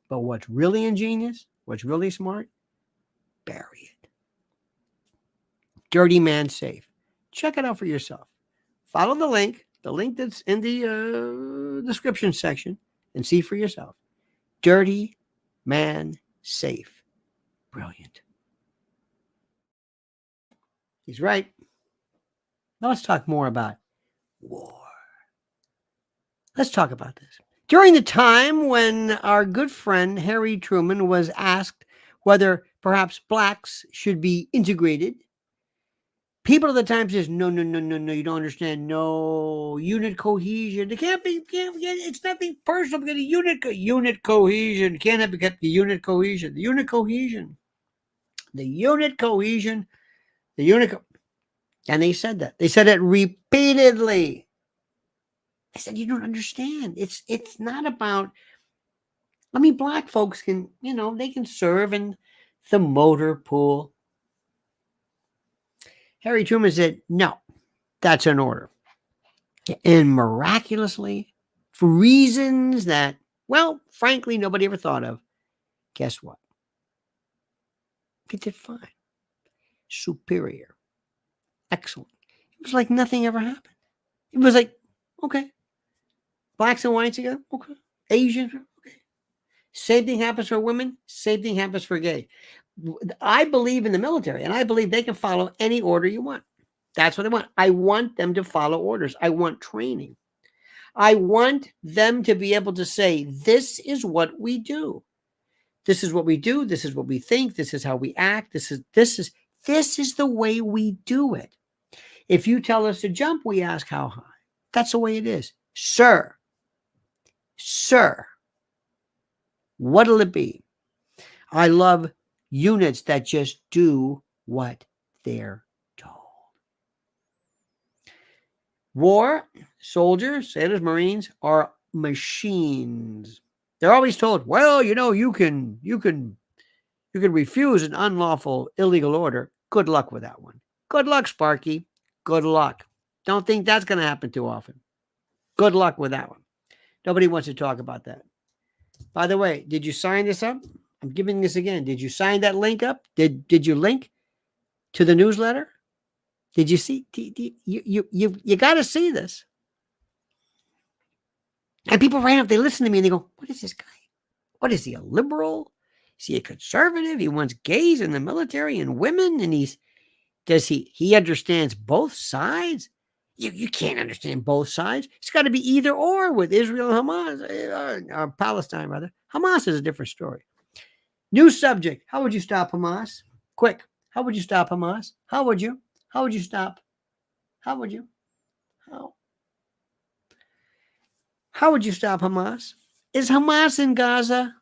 But what's really ingenious, what's really smart, bury it. Dirty man safe. Check it out for yourself. Follow the link that's in the description section, and see for yourself. Dirty man safe. Brilliant. He's right. Now let's talk more about war. Let's talk about this. During the time when our good friend Harry Truman was asked whether perhaps blacks should be integrated, people at the time says, no, you don't understand. No, unit cohesion. It can't be, it's nothing personal. Because unit cohesion. Can't have the unit cohesion. The unit cohesion. And they said that. They said it repeatedly. I said, you don't understand. It's not about, I mean, black folks can, they can serve in the motor pool. Harry Truman said, no, that's an order. And miraculously, for reasons that, well, frankly, nobody ever thought of, guess what? It did fine. Superior. Excellent. It was like nothing ever happened. It was like, okay. Blacks and whites together, okay. Asians, okay. Same thing happens for women, same thing happens for gay. I believe in the military, and I believe they can follow any order you want. That's what I want. I want them to follow orders. I want training. I want them to be able to say, this is what we do. This is what we do. This is what we think. This is how we act. This is the way we do it. If you tell us to jump, we ask how high. That's the way it is. Sir, what'll it be? I love units that just do what they're told. War, soldiers, sailors, Marines are machines. They're always told, well, you can refuse an unlawful illegal order. Good luck with that one. Good luck, Sparky. Good luck. Don't think that's going to happen too often. Good luck with that one. Nobody wants to talk about that. By the way, did you sign this up? I'm giving this again. Did you sign that link up? Did you link to the newsletter? Did you see? You got to see this. And people right up, they listen to me and they go, what is this guy? What is he, a liberal? Is he a conservative? He wants gays in the military and women, and he understands both sides? You can't understand both sides. It's got to be either or with Israel and Hamas, Palestine rather. Hamas is a different story. New subject. How would you stop Hamas? Quick. How would you stop Hamas? How would you stop? How would you? How would you stop Hamas? Is Hamas in Gaza?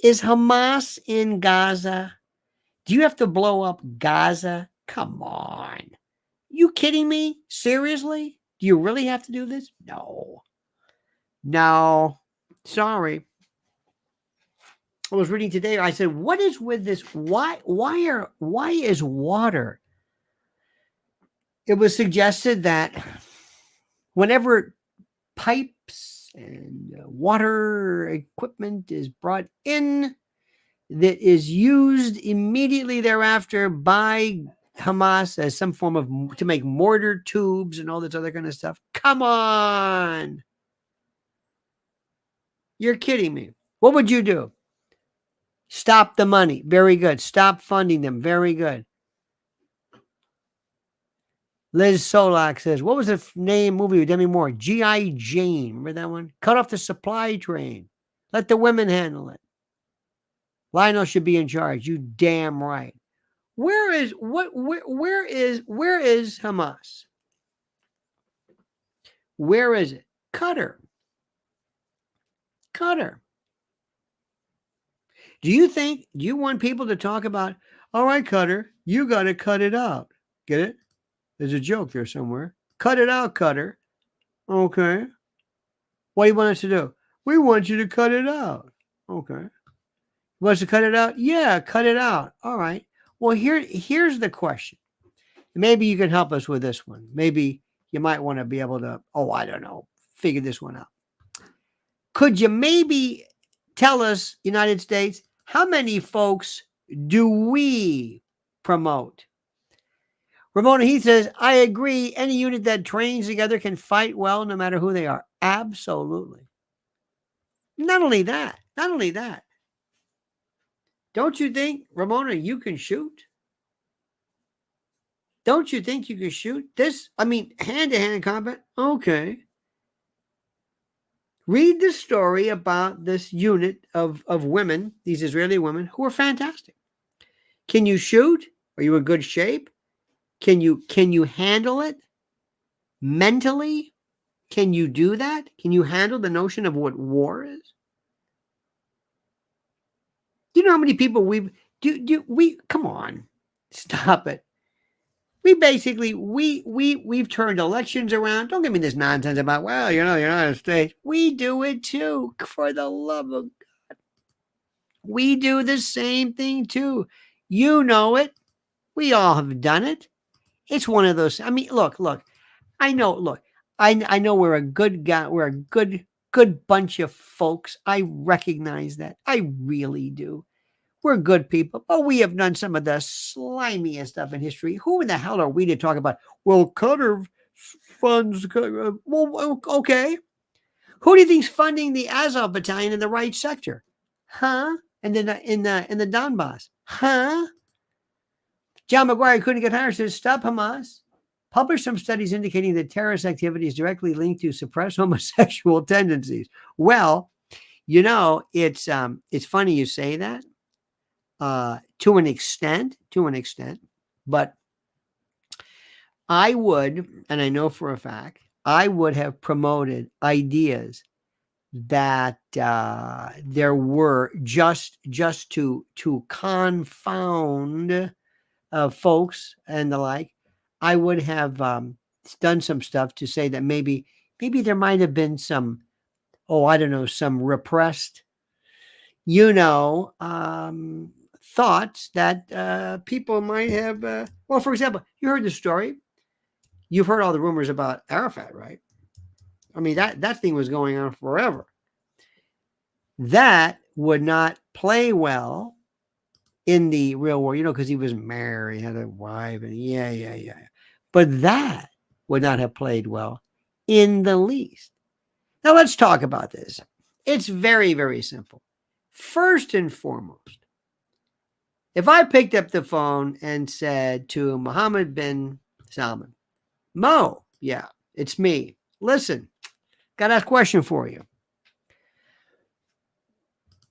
Is Hamas in Gaza? Do you have to blow up Gaza? Come on. You kidding me? Seriously? Do you really have to do this? No. Sorry. I was reading today. I said, what is with this? Why is water it was suggested that whenever pipes and water equipment is brought in that is used immediately thereafter by Hamas as some form of to make mortar tubes and all this other kind of stuff. Come on. You're kidding me. What would you do? Stop the money. Very good. Stop funding them. Very good. Liz Solak says, what was the name movie with Demi Moore? G.I. Jane. Remember that one? Cut off the supply train. Let the women handle it. Lionel should be in charge. You damn right. Where is Hamas? Where is it? Qatar. Do you want people to talk about, all right, Qatar, you got to cut it out. Get it? There's a joke there somewhere. Cut it out, Qatar. Okay. What do you want us to do? We want you to cut it out. Okay. You want us to cut it out? Yeah, cut it out. All right. Well, here's the question. Maybe you can help us with this one. Maybe you might want to be able to, I don't know, figure this one out. Could you maybe tell us, United States, how many folks do we promote? Ramona Heath says, I agree. Any unit that trains together can fight well, no matter who they are. Absolutely. Not only that. Don't you think, Ramona, you can shoot? Don't you think you can shoot this? I mean, hand-to-hand combat? Okay. Read the story about this unit of women, these Israeli women, who are fantastic. Can you shoot? Are you in good shape? Can you handle it mentally? Can you do that? Can you handle the notion of what war is? Do you know how many people we come on, stop it. We've turned elections around. Don't give me this nonsense about, well, the United States. We do it too, for the love of God. We do the same thing too. You know it. We all have done it. It's one of those. I mean, look. I know we're a good guy. We're a good bunch of folks. I recognize that. I really do. We're good people, but we have done some of the slimiest stuff in history. Who in the hell are we to talk about? Well, Qatar funds. Well, okay. Who do you think's funding the Azov battalion in the right sector? Huh? And then in the Donbass? Huh? John McGuire couldn't get higher. Says stop Hamas. Published some studies indicating that terrorist activity is directly linked to suppressed homosexual tendencies. Well, it's funny you say that. To an extent, but I would, and I know for a fact, I would have promoted ideas that there were just to confound folks and the like. I would have done some stuff to say that maybe there might have been some, some repressed, thoughts that people might have. For example, you heard the story. You've heard all the rumors about Arafat, right? I mean, that thing was going on forever. That would not play well in the real war, because he was married, had a wife, and yeah. But that would not have played well in the least. Now, let's talk about this. It's very, very simple. First and foremost, if I picked up the phone and said to Mohammed bin Salman, Mo, yeah, it's me. Listen, got a question for you.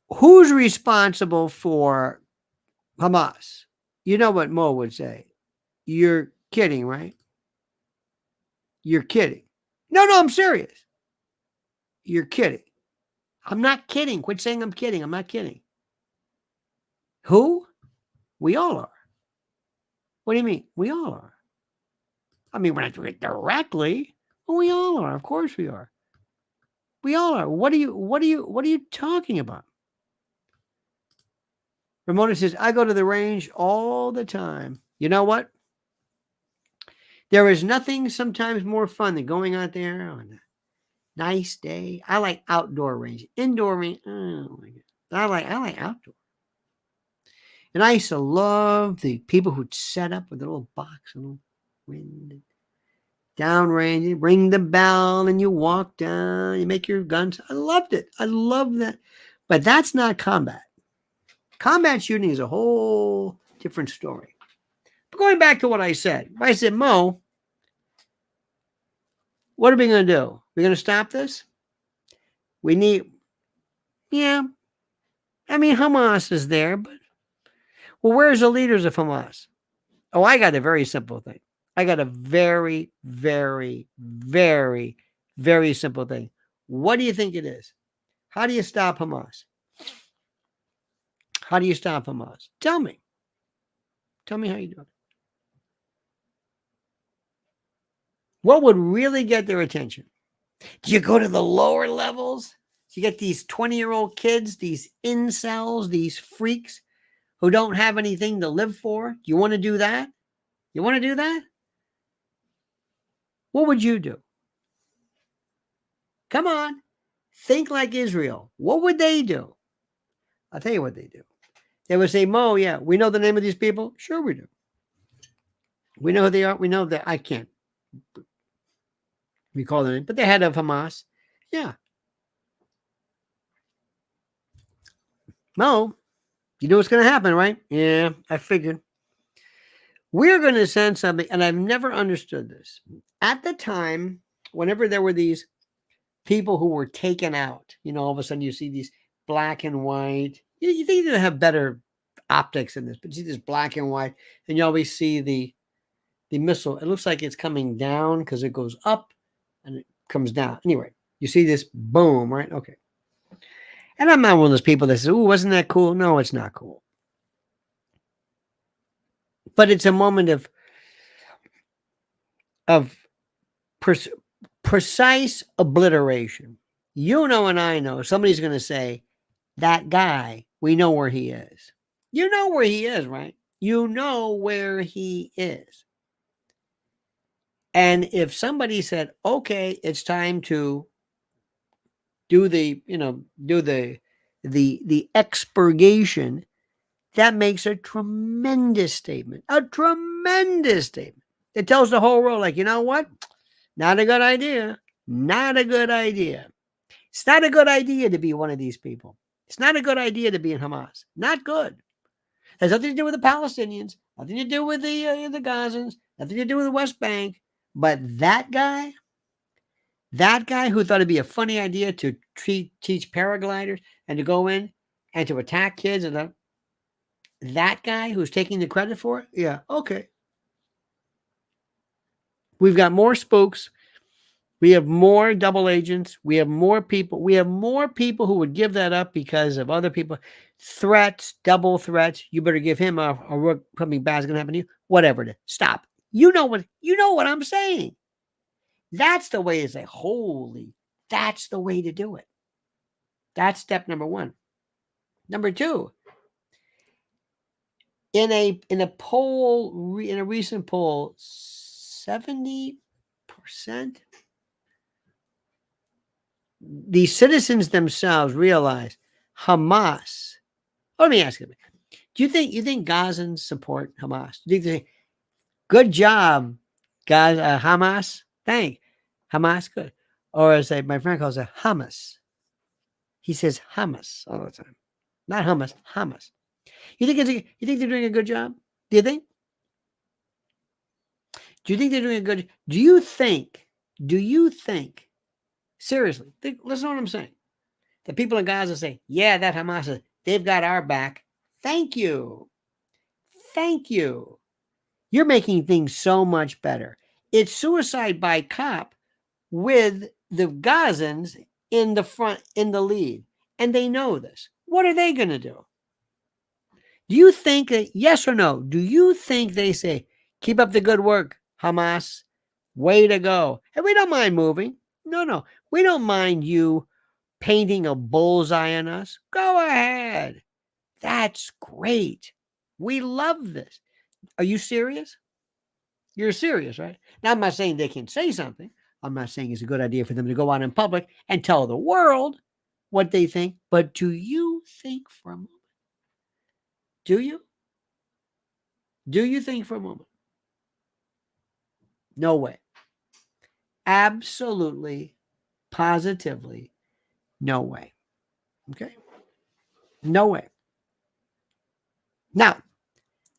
Who's responsible for Hamas? You know what Mo would say. You're kidding, right? You're kidding. No, I'm serious. You're kidding. I'm not kidding. Quit saying I'm kidding. I'm not kidding. Who? We all are. What do you mean? We all are. I mean, we're not doing it directly. Well, we all are. Of course we are. We all are. What are you talking about? Ramona says, I go to the range all the time. You know what? There is nothing sometimes more fun than going out there on a nice day. I like outdoor range. Indoor range, oh my God. I like outdoor. And I used to love the people who'd set up with a little box, a little wind, downrange, you ring the bell, and you walk down, you make your guns. I loved it. I love that. But that's not combat. Combat shooting is a whole different story. But going back to what I said, Mo, what are we going to do? We're going to stop this? We need, yeah. I mean, Hamas is there, but, well, where's the leaders of Hamas? Oh, I got a very simple thing. I got a very, very, very, very simple thing. What do you think it is? How do you stop Hamas? How do you stop Hamas? Tell me. Tell me how you do it. What would really get their attention? Do you go to the lower levels? Do you get these 20-year-old kids, these incels, these freaks who don't have anything to live for? Do you want to do that? You want to do that? What would you do? Come on. Think like Israel. What would they do? I'll tell you what they do. They would say, Mo, yeah, we know the name of these people. Sure we do. We know who they are. We know that I can't recall their name, but the head of Hamas. Yeah. Mo, you know what's going to happen, right? Yeah, I figured. We're going to send something, and I've never understood this. At the time, whenever there were these people who were taken out, all of a sudden you see these black and white. You think they have better optics in this, but you see this black and white, and you always see the missile. It looks like it's coming down because it goes up and it comes down. Anyway, you see this boom, right? Okay. And I'm not one of those people that says, "Oh, wasn't that cool?" No, it's not cool. But it's a moment of precise obliteration. And I know somebody's going to say, that guy, we know where he is. You know where he is, right? You know where he is. And if somebody said, okay, it's time to do the expurgation, that makes a tremendous statement. A tremendous statement. It tells the whole world, like, you know what? Not a good idea. Not a good idea. It's not a good idea to be one of these people. It's not a good idea to be in Hamas. Not good. It has nothing to do with the Palestinians, nothing to do with the Gazans, nothing to do with the West Bank. But that guy who thought it'd be a funny idea to teach paragliders and to go in and to attack kids, and that guy who's taking the credit for it, yeah, okay. We've got more spooks. We have more double agents. We have more people. We have more people who would give that up because of other people. Threats, double threats. You better give him a work, something bad is going to happen to you. Whatever it is. Stop. You know what I'm saying. That's the way to say, holy, that's the way to do it. That's step number one. Number two, in a recent poll, 70%. The citizens themselves realize Hamas. Let me ask you: do you think Gazans support Hamas? Do you think they say, "Good job, Gaza, Hamas"? Thank Hamas, good. Or as my friend calls it, Hamas. He says Hamas all the time, not hummus, Hamas. You think they're doing a good job? Do you think? Do you think they're doing a good? Do you think? Seriously, listen to what I'm saying. The people in Gaza say, yeah, that Hamas, they've got our back. Thank you. Thank you. You're making things so much better. It's suicide by cop with the Gazans in the front, in the lead. And they know this. What are they going to do? Do you think that, yes or no, do you think they say, keep up the good work, Hamas, way to go. And we don't mind moving. No. We don't mind you painting a bullseye on us. Go ahead. That's great. We love this. Are you serious? You're serious, right? Now, I'm not saying they can say something. I'm not saying it's a good idea for them to go out in public and tell the world what they think. But do you think for a moment? Do you? Do you think for a moment? No way. Absolutely, positively, no way. Okay? No way. Now,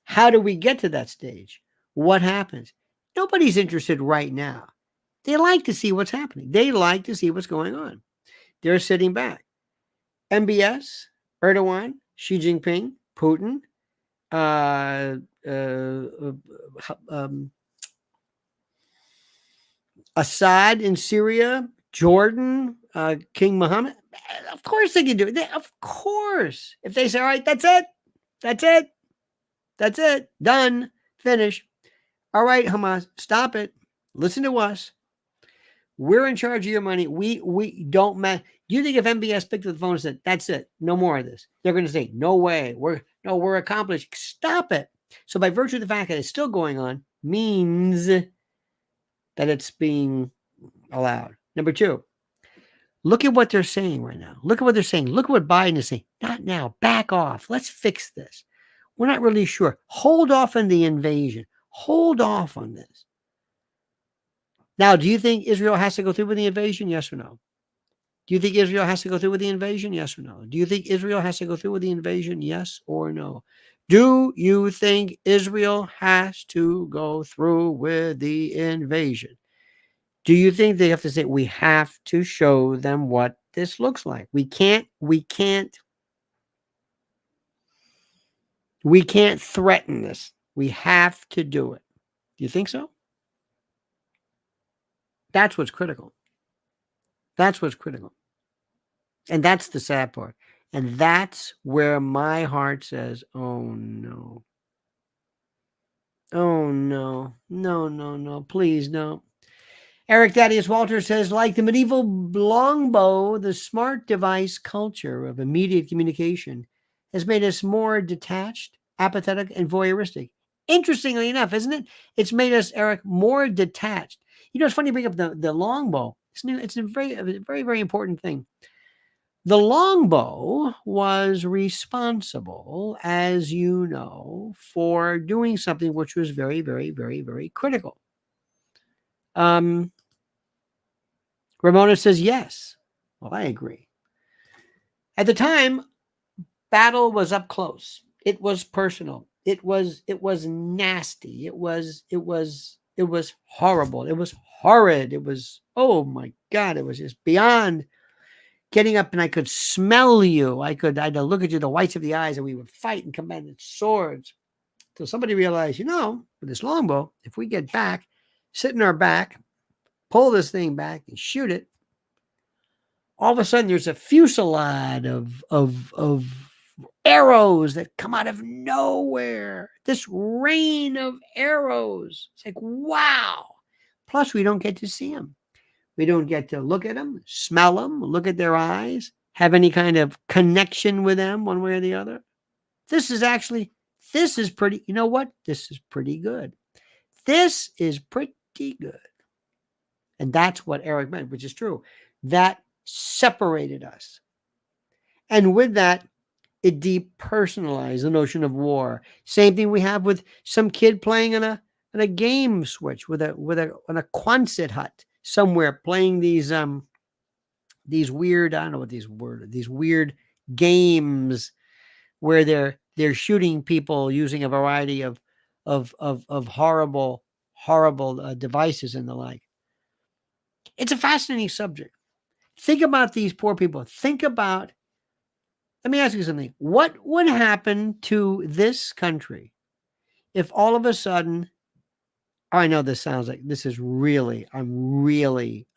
how do we get to that stage? What happens? Nobody's interested right now. They like to see what's happening. They like to see what's going on. They're sitting back. MBS, Erdogan, Xi Jinping, Putin, uh, Assad in Syria, Jordan, King Mohammed. Of course they can do it. Of course. If they say, all right, that's it. That's it. That's it. Done. Finish. All right, Hamas, stop it. Listen to us. We're in charge of your money. We don't matter. Do you think if MBS picked up the phone and said, that's it, no more of this, they're going to say, no way, we're accomplished. Stop it. So by virtue of the fact that it's still going on means that it's being allowed. Number two, look at what they're saying right now. Look at what they're saying. Look at what Biden is saying. Not now. Back off. Let's fix this. We're not really sure. Hold off on the invasion. Hold off on this. Now, do you think Israel has to go through with the invasion? Yes or no? Do you think Israel has to go through with the invasion? Yes or no? Do you think Israel has to go through with the invasion? Yes or no? Do you think Israel has to go through with the invasion? Do you think they have to say, we have to show them what this looks like? We can't threaten this. We have to do it. Do you think so? That's what's critical. That's what's critical. And that's the sad part. And that's where my heart says, oh no. Oh no. No, no, no. Please, no. Eric Thaddeus Walter says, like the medieval longbow, the smart device culture of immediate communication has made us more detached, apathetic, and voyeuristic. Interestingly enough, isn't it? It's made us, Eric, more detached. You know, it's funny you bring up the longbow. It's a very, very important thing. The longbow was responsible, as you know, for doing something which was very, very, very, very critical. Ramona says yes. Well, I agree. At the time, battle was up close. It was personal. It was nasty. It was horrible. It was horrid. It was, oh my God, it was just beyond getting up, and I could smell you. I had to look at you, the whites of the eyes, and we would fight and command with swords. So somebody realized, with this longbow, if we get back, sit in our back, pull this thing back and shoot it, all of a sudden there's a fusillade of arrows that come out of nowhere. This rain of arrows. It's like, wow. Plus, we don't get to see them. We don't get to look at them, smell them, look at their eyes, have any kind of connection with them one way or the other. This is pretty, you know what? This is pretty good. This is pretty good. And that's what Eric meant, which is true. That separated us. And with that, it depersonalized the notion of war. Same thing we have with some kid playing on a game switch on a Quonset hut somewhere, playing these weird, I don't know what these weird games where they're shooting people using a variety of horrible devices and the like. It's a fascinating subject. Think about these poor people. Let me ask you something. What would happen to this country if all of a sudden, I know this sounds like I'm really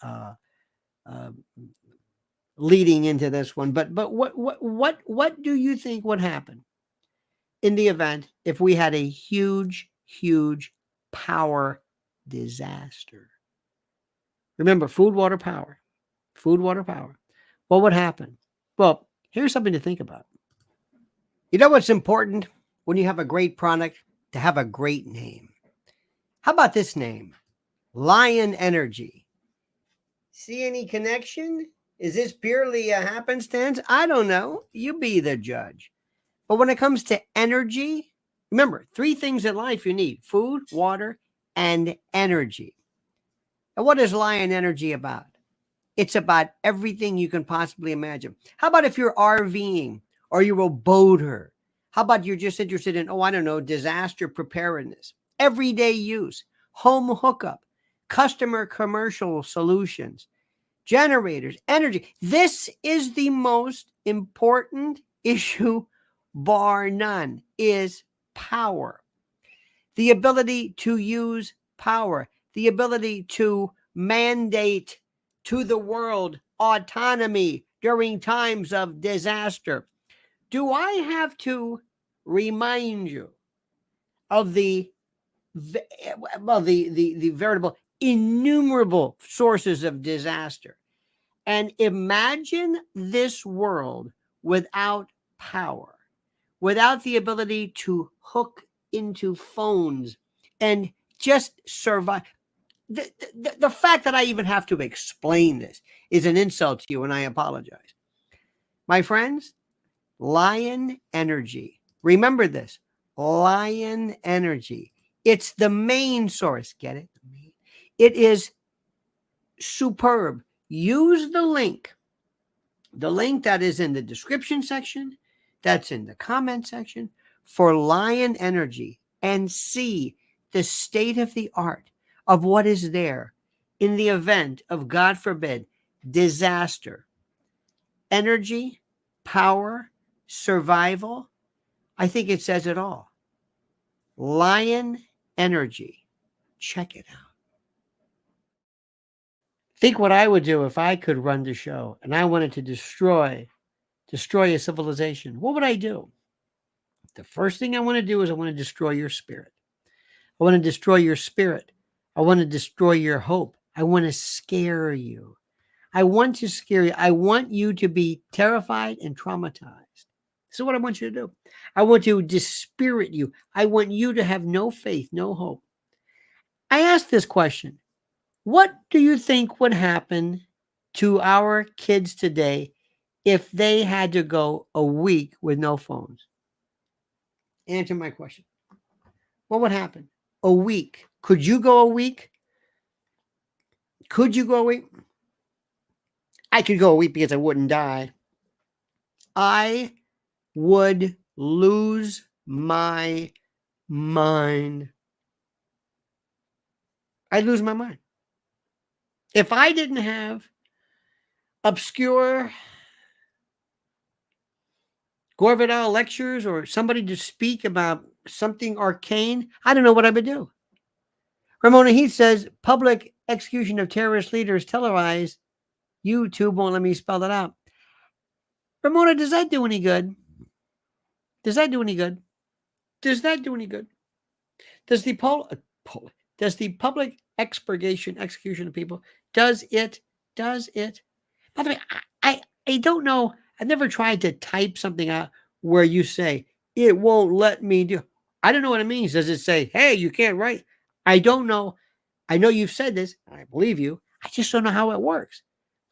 leading into this one, but what do you think would happen in the event if we had a huge power disaster? Remember, food, water, power. What would happen? Well, here's something to think about. You know what's important when you have a great product? To have a great name. How about this name? Lion Energy. See any connection? Is this purely a happenstance? I don't know. You be the judge. But when it comes to energy, remember, 3 things in life you need: food, water, and energy. And what is Lion Energy about? It's about everything you can possibly imagine. How about if you're RVing or you're a boater? How about you're just interested in, I don't know, disaster preparedness, everyday use, home hookup, customer commercial solutions, generators, energy. This is the most important issue, bar none, is power. The ability to use power, the ability to mandate to the world autonomy during times of disaster. Do I have to remind you of the veritable innumerable sources of disaster? And imagine this world without power, without the ability to hook into phones and just survive. The fact that I even have to explain this is an insult to you, and I apologize. My friends, Lion Energy. Remember this, Lion Energy. It's the main source. Get it? It is superb. Use the link that is in the description section, that's in the comment section, for Lion Energy, and see the state of the art of what is there in the event of, God forbid, disaster. Energy, power, survival. I think it says it all. Lion Energy. Check it out. Think what I would do if I could run the show and I wanted to destroy a civilization. What would I do? The first thing I want to do is I want to destroy your spirit. I want to destroy your spirit. I want to destroy your hope. I want to scare you. I want to scare you. I want you to be terrified and traumatized. This is what I want you to do. I want to dispirit you. I want you to have no faith, no hope. I asked this question. What do you think would happen to our kids today if they had to go a week with no phones? Answer my question. What would happen? A week. Could you go a week? Could you go a week? I could go a week because I wouldn't die. I would lose my mind. I'd lose my mind. If I didn't have obscure Gore Vidal lectures or somebody to speak about something arcane, I don't know what I would do. Ramona Heath says, public execution of terrorist leaders televised. YouTube won't let me spell that out. Ramona, does that do any good? Does that do any good? Does that do any good? Does the public execution of people, does it? By the way, I don't know. I've never tried to type something out where you say, it won't let me do. I don't know what it means. Does it say, hey, you can't write? I don't know. I know you've said this, and I believe you. I just don't know how it works.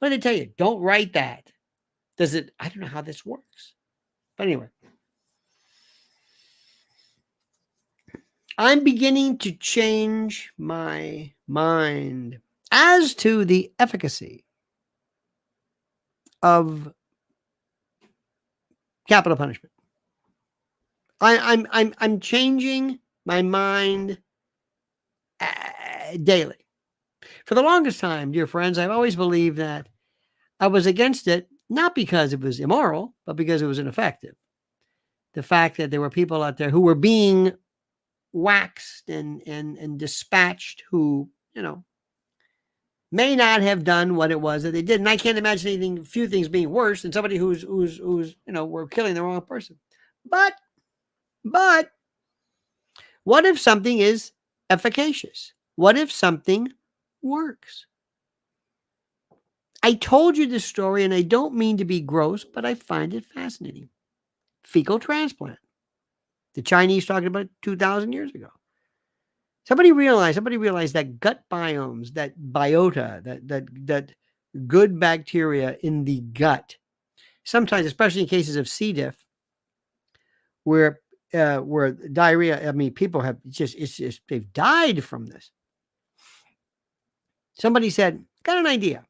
What did they tell you? Don't write that. Does it? I don't know how this works. But anyway. I'm beginning to change my mind as to the efficacy of capital punishment. I'm changing my mind daily. For the longest time, dear friends, I've always believed that I was against it, not because it was immoral, but because it was ineffective. The fact that there were people out there who were being waxed and dispatched who, may not have done what it was that they did. And I can't imagine few things being worse than somebody who's were killing the wrong person. But what if something is efficacious? What if something works? I told you this story, and I don't mean to be gross, but I find it fascinating. Fecal transplant. The Chinese talked about it 2,000 years ago. Somebody realized that gut biomes, that biota, that good bacteria in the gut, sometimes, especially in cases of C. diff, where diarrhea, I mean, people have they've died from this. Somebody said, got an idea.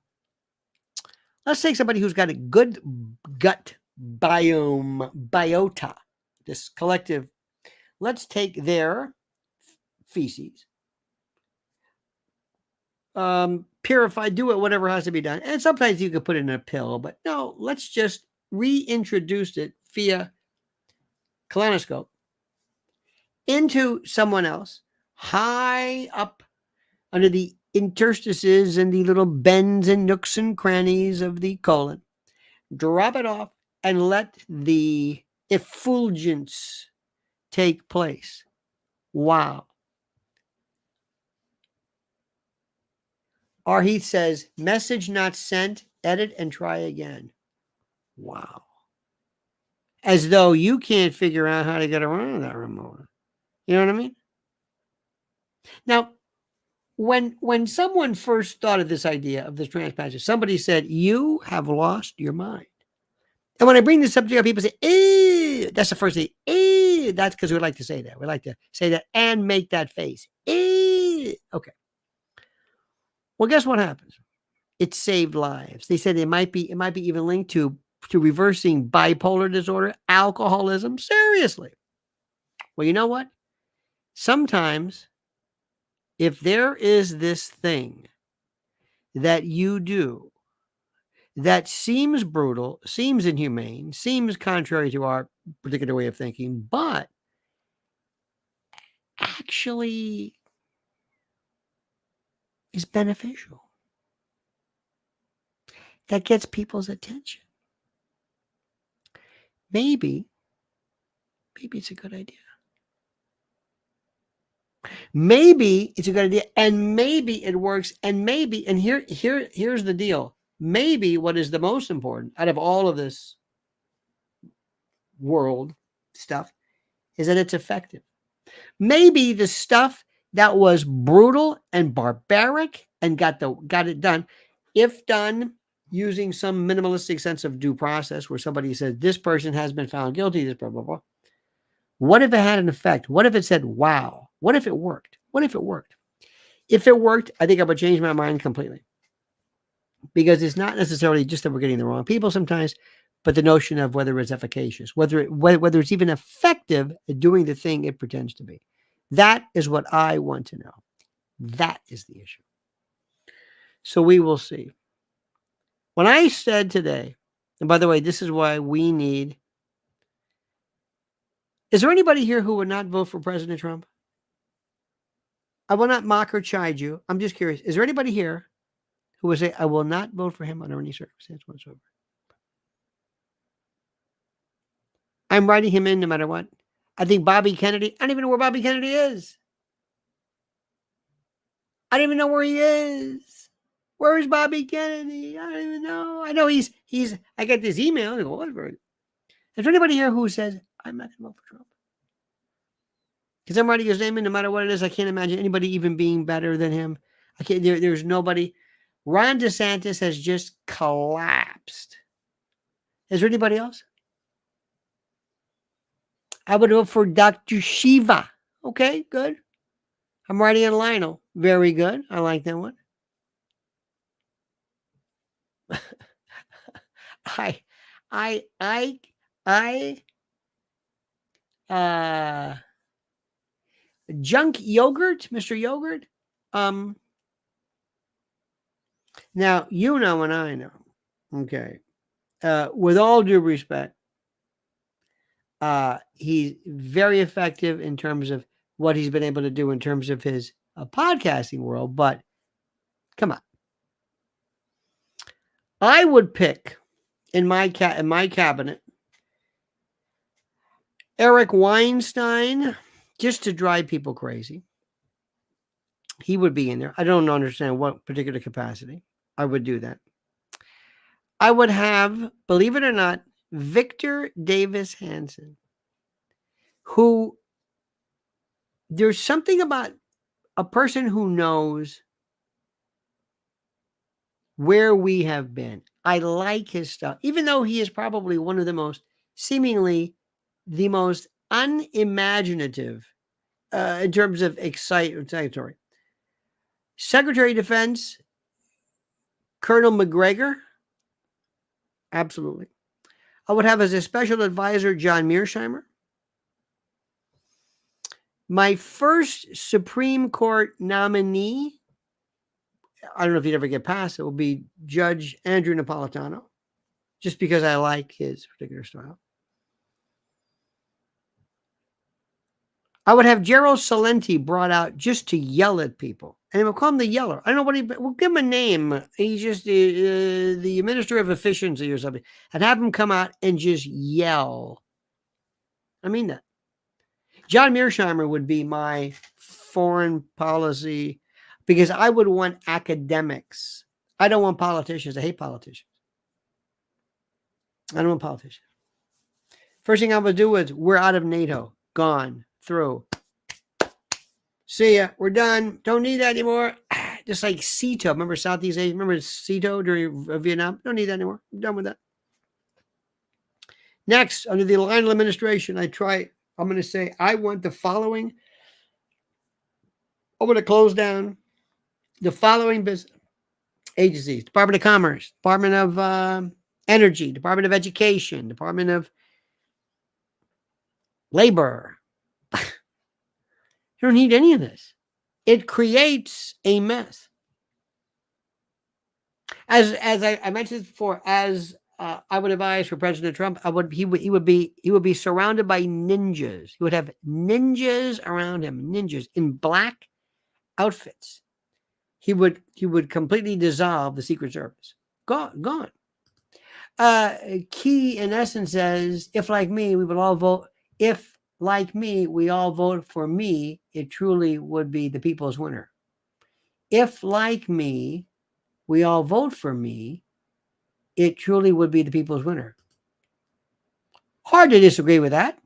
Let's take somebody who's got a good gut biota, this collective. Let's take their feces, purify, do it, whatever has to be done. And sometimes you could put it in a pill, but no, let's just reintroduce it via colonoscope into someone else high up under the interstices and the little bends and nooks and crannies of the colon. Drop it off and let the effulgence take place. Wow. R. Heath says, message not sent, edit and try again. Wow. As though you can't figure out how to get around that remote. You know what I mean? Now, when someone first thought of this idea of this transpassage, somebody said, you have lost your mind. And when I bring this subject up, people say, ew, that's the first thing. Ew, that's because we like to say that. We like to say that and make that face. Ew. Okay. Well, guess what happens? It saved lives. They said it might be even linked to reversing bipolar disorder, alcoholism. Seriously. Well, you know what? Sometimes if there is this thing that you do that seems brutal, seems inhumane, seems contrary to our particular way of thinking, but actually is beneficial, that gets people's attention, maybe it's a good idea. Maybe it's a good idea, and maybe it works, and maybe, and here's the deal. Maybe what is the most important out of all of this world stuff is that it's effective. Maybe the stuff that was brutal and barbaric and got it done, if done using some minimalistic sense of due process where somebody says this person has been found guilty, this blah, blah, blah. What if it had an effect? What if it said, wow? What if it worked? What if it worked? If it worked, I think I would change my mind completely. Because it's not necessarily just that we're getting the wrong people sometimes, but the notion of whether it's efficacious, whether it's even effective at doing the thing it pretends to be. That is what I want to know. That is the issue. So we will see. When I said today, and by the way, this is why we need. Is there anybody here who would not vote for President Trump? I will not mock or chide you. I'm just curious. Is there anybody here who would say, I will not vote for him under any circumstance whatsoever? I'm writing him in no matter what. I think Bobby Kennedy, I don't even know where Bobby Kennedy is. I don't even know where he is. Where is Bobby Kennedy? I don't even know. I know he's I get this email. I go, whatever. Is there anybody here who says, I'm not going to vote for Trump? Because I'm writing his name in no matter what it is. I can't imagine anybody even being better than him. I can't. There's nobody. Ron DeSantis has just collapsed. Is there anybody else? I would vote for Dr. Shiva. Okay, good. I'm writing in Lionel. Very good. I like that one. Junk Yogurt, Mr. Yogurt. Now, you know and I know, okay, with all due respect, he's very effective in terms of what he's been able to do in terms of his podcasting world, but come on. I would pick in my cabinet Eric Weinstein just to drive people crazy. He would be in there. I don't understand what particular capacity. I would do that. I would have, believe it or not, Victor Davis Hanson, who there's something about a person who knows where we have been. I like his stuff, even though he is probably one of the most, seemingly the most unimaginative in terms of excitatory. Secretary of Defense, Colonel McGregor, absolutely. I would have as a special advisor John Mearsheimer. My first Supreme Court nominee, I don't know if he'd ever get past it, will be Judge Andrew Napolitano, just because I like his particular style. I would have Gerald Celente brought out just to yell at people. And we'll call him the yeller. I don't know what we'll give him a name. He's just the Minister of Efficiency or something. And have him come out and just yell. I mean that. John Mearsheimer would be my foreign policy, because I would want academics. I don't want politicians. I hate politicians. I don't want politicians. First thing I would do is, we're out of NATO. Gone. Through. See ya. We're done. Don't need that anymore. Just like CETO. Remember Southeast Asia? Remember CETO during Vietnam? Don't need that anymore. I'm done with that. Next, under the Lionel administration, I'm going to say, I want the following. I'm going to close down the following business agencies: Department of Commerce, Department of Energy, Department of Education, Department of Labor. You don't need any of this. It creates a mess. As I mentioned before, as I would advise for President Trump, he would be surrounded by ninjas. He would have ninjas around him, ninjas in black outfits. He would completely dissolve the Secret Service. Gone. Key in essence says, if like me, we would all vote. If like me, we all vote for me, it truly would be the people's winner. If like me, we all vote for me, it truly would be the people's winner. Hard to disagree with that,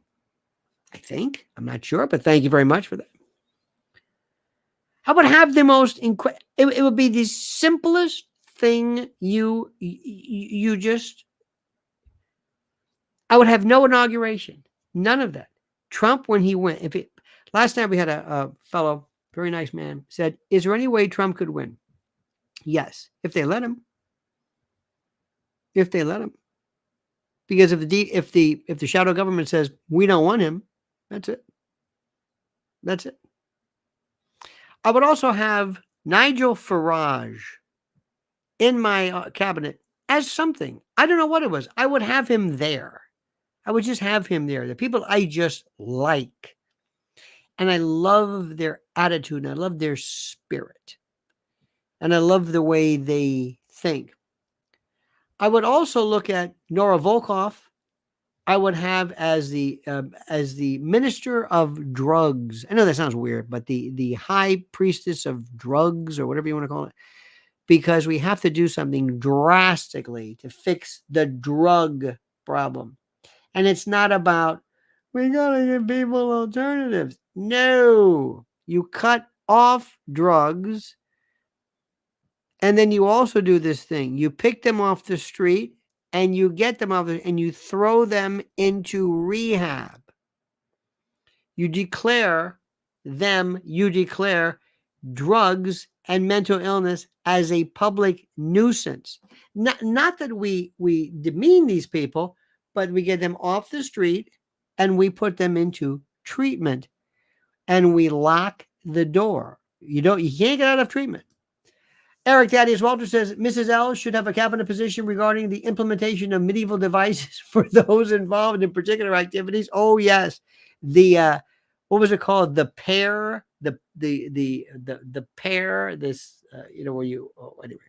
I think. I'm not sure, but thank you very much for that. I would have the most it would be the simplest thing you just. I would have no inauguration, none of that. Trump, when he went, last night we had a fellow, very nice man, said, "Is there any way Trump could win?" Yes, if they let him. If they let him, because if the shadow government says we don't want him, that's it. That's it. I would also have Nigel Farage in my cabinet as something. I don't know what it was. I would have him there. I would just have him there. The people I just like. And I love their attitude, and I love their spirit. And I love the way they think. I would also look at Nora Volkoff. I would have as the minister of drugs. I know that sounds weird, but the high priestess of drugs, or whatever you want to call it, because we have to do something drastically to fix the drug problem. And it's not about, we got to give people alternatives. No, you cut off drugs. And then you also do this thing. You pick them off the street and you get them off and you throw them into rehab. You declare drugs and mental illness as a public nuisance. Not that we demean these people, but we get them off the street and we put them into treatment and we lock the door. You can't get out of treatment. Eric Thaddeus Walter says Mrs. L should have a cabinet position regarding the implementation of medieval devices for those involved in particular activities. Oh yes, the what was it called? The pair, the pair. This where you. Oh, anyway.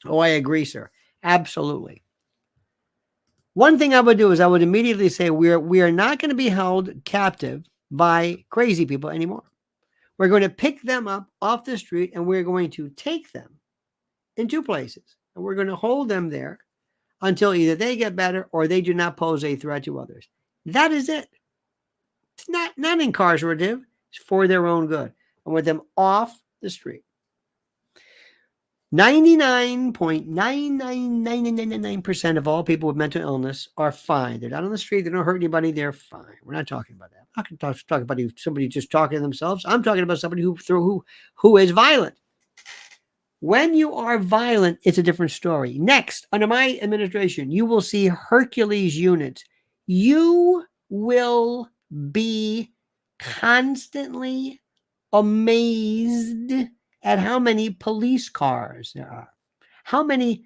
Oh, I agree, sir. Absolutely. One thing I would do is I would immediately say we are not going to be held captive by crazy people anymore. We're going to pick them up off the street and we're going to take them in two places. And we're going to hold them there until either they get better or they do not pose a threat to others. That is it. It's not incarcerative. It's for their own good. I want them off the street. 99.99999% of all people with mental illness are fine. They're not on the street. They don't hurt anybody. They're fine. We're not talking about that. I'm not going to talk about somebody just talking to themselves. I'm talking about somebody who is violent. When you are violent, it's a different story. Next, under my administration, you will see Hercules units. You will be constantly amazed at how many police cars there are, how many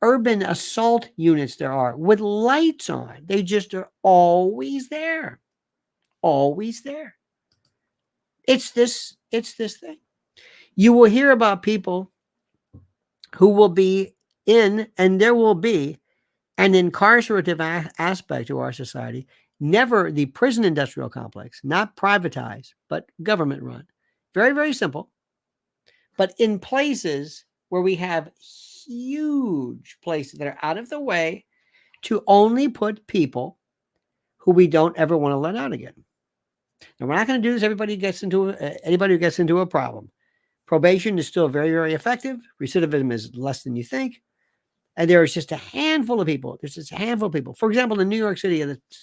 urban assault units there are with lights on. They just are always there. Always there. It's this thing. You will hear about people who will be in, and there will be an incarcerative aspect to our society, never the prison industrial complex, not privatized, but government run. Very, very simple. But in places where we have huge places that are out of the way to only put people who we don't ever want to let out again. Now, we're not going to do this. Anybody who gets into a problem. Probation is still very, very effective. Recidivism is less than you think. And there is just a handful of people. There's just a handful of people. For example, in New York City,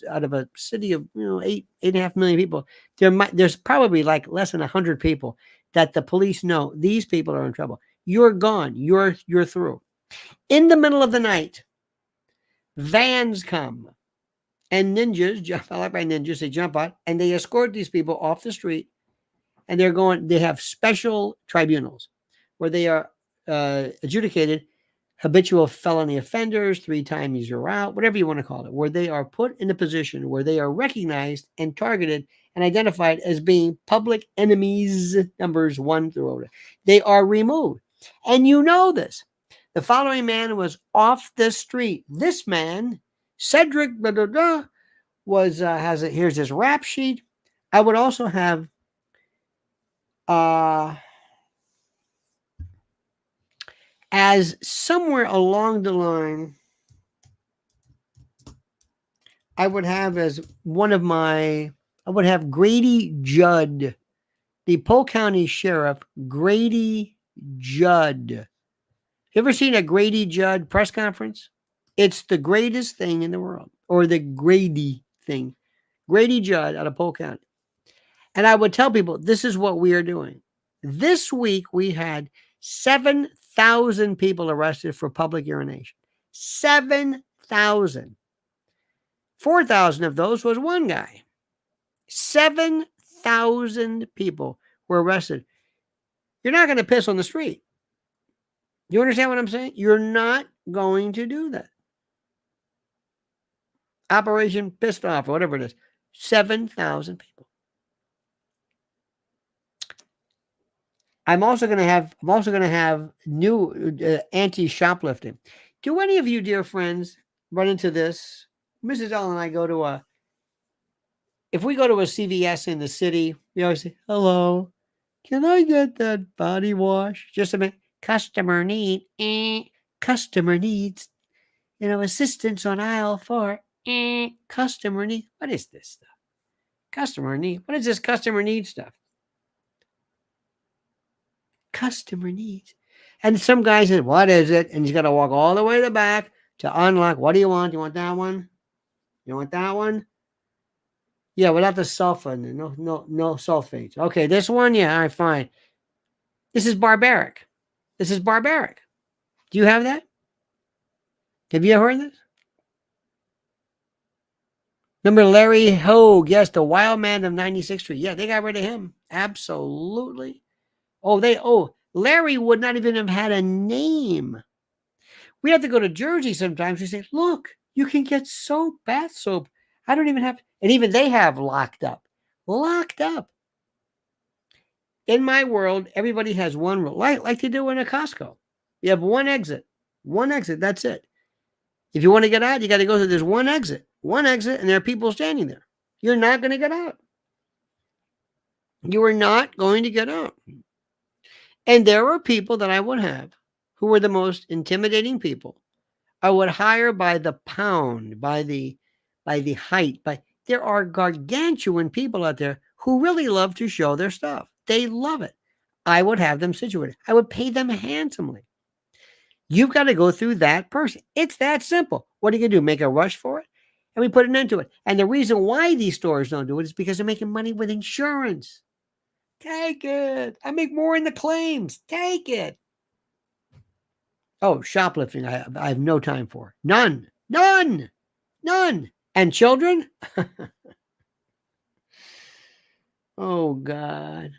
out of a city of 8.5 million people, there's probably like less than 100 people that the police know these people are in trouble. You're gone. You're through. In the middle of the night, vans come and ninjas jump out by ninjas. They jump out and they escort these people off the street. And they have special tribunals where they are adjudicated habitual felony offenders, 3 times you're out, whatever you want to call it, where they are put in a position where they are recognized and targeted and identified as being public enemies, numbers 1 through 8. They are removed. And you know this. The following man was off the street. This man, Cedric, here's his rap sheet. I would also have as somewhere along the line, I would have Grady Judd, the Polk County Sheriff, Grady Judd. You ever seen a Grady Judd press conference? It's the greatest thing in the world, or the Grady thing. Grady Judd out of Polk County. And I would tell people, this is what we are doing. This week, we had 7,000 people arrested for public urination. 7,000. 4,000 of those was one guy. 7,000 people were arrested. You're not going to piss on the street. You understand what I'm saying? You're not going to do that. Operation Pissed Off, or whatever it is. 7,000 people. I'm also going to have new anti-shoplifting. Do any of you, dear friends, run into this? Mrs. L and I go to if we go to a CVS in the city, we always say, "Hello, can I get that body wash?" Just a minute. Customer need. Customer needs. Assistance on aisle 4. Customer need. What is this stuff? Customer need. What is this customer need stuff? Customer needs. And some guy says, "What is it?" And he's got to walk all the way to the back to unlock. What do you want? You want that one? You want that one? Yeah, without the sulfur. No sulfates. Okay, this one? Yeah, all right, fine. This is barbaric. This is barbaric. Do you have that? Have you ever heard this? Remember Larry Hogue? Yes, the wild man of 96th Street. Yeah, they got rid of him. Absolutely. Larry would not even have had a name. We have to go to Jersey sometimes. We say, "Look, you can get soap, bath soap. I don't even have," and even they have locked up. Locked up. In my world, everybody has one rule, like they do in a Costco. You have one exit. One exit, that's it. If you want to get out, you got to go through this one exit, and there are people standing there. You're not going to get out. You are not going to get out. And there are people that I would have who are the most intimidating people. I would hire by the pound, by the height. There are gargantuan people out there who really love to show their stuff. They love it. I would have them situated. I would pay them handsomely. You've got to go through that person. It's that simple. What are you going to do? Make a rush for it? And we put an end to it. And the reason why these stores don't do it is because they're making money with insurance. Take it. I make more in the claims. Take it. Oh, shoplifting, I have no time for. None. And children? Oh, God.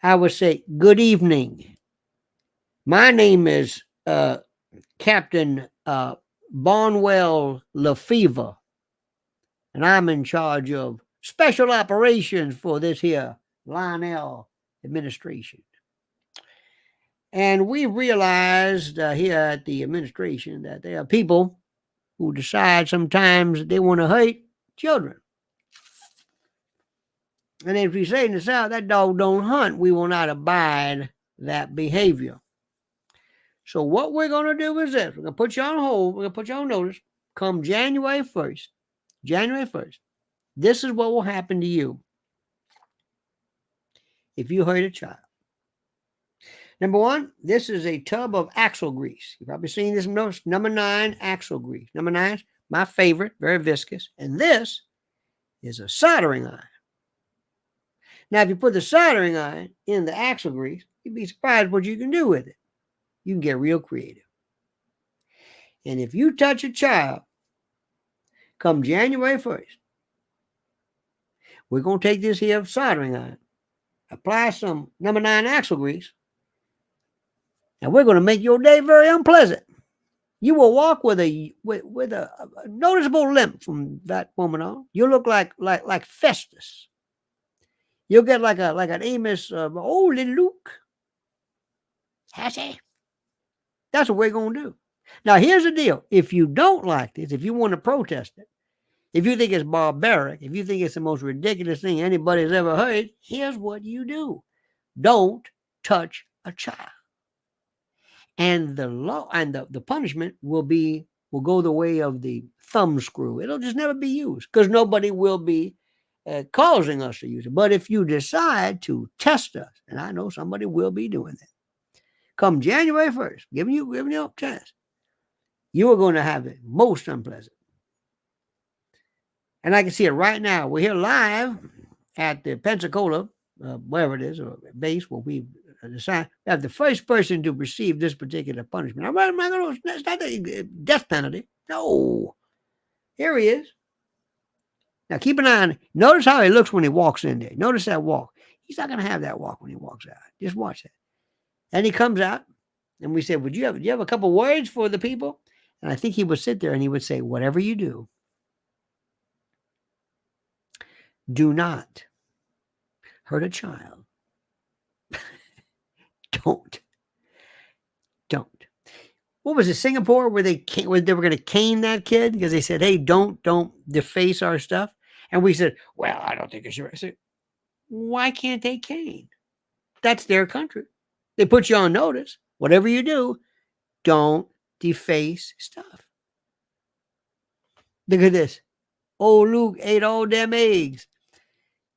I would say, good evening. My name is Captain Bonwell Lefevre, and I'm in charge of special operations for this here Lionel administration. And we realized here at the administration that there are people who decide sometimes that they want to hurt children. And if we say in the South, that dog don't hunt, we will not abide that behavior. So what we're going to do is this. We're going to put you on hold. We're going to put you on notice. Come January 1st, this is what will happen to you if you hurt a child. Number one, this is a tub of axle grease. You've probably seen this notice. Number 9, axle grease. Number 9 is my favorite, very viscous. And this is a soldering iron. Now, if you put the soldering iron in the axle grease, you'd be surprised what you can do with it. You can get real creative. And if you touch a child, come January 1st, we're going to take this here soldering iron, apply some number 9 axle grease, and we're going to make your day very unpleasant. You will walk with a noticeable limp from that moment on. You'll look like Festus. You'll get like an Amos, oh, little Luke. Hassie. That's what we're going to do. Now, here's the deal. If you don't like this, if you want to protest it, if you think it's barbaric, if you think it's the most ridiculous thing anybody's ever heard, here's what you do. Don't touch a child. And the law and the punishment will go the way of the thumb screw. It'll just never be used because nobody will be causing us to use it. But if you decide to test us, and I know somebody will be doing that, come January 1st, giving you a chance, you are going to have it most unpleasant. And I can see it right now. We're here live at the Pensacola, wherever it is, or base where we decide we have the first person to receive this particular punishment. It's not the death penalty. No. Here he is. Now keep an eye on it. Notice how he looks when he walks in there. Notice that walk. He's not going to have that walk when he walks out. Just watch that. And he comes out, and we said, do you have a couple words for the people? And I think he would sit there and he would say, whatever you do, do not hurt a child. Don't. What was it, Singapore, where they were going to cane that kid because they said, hey, don't deface our stuff? And we said, well, I don't think it should. I said, why can't they cane? That's their country. They put you on notice. Whatever you do, don't deface stuff. Look at this. Oh, Luke ate all them eggs.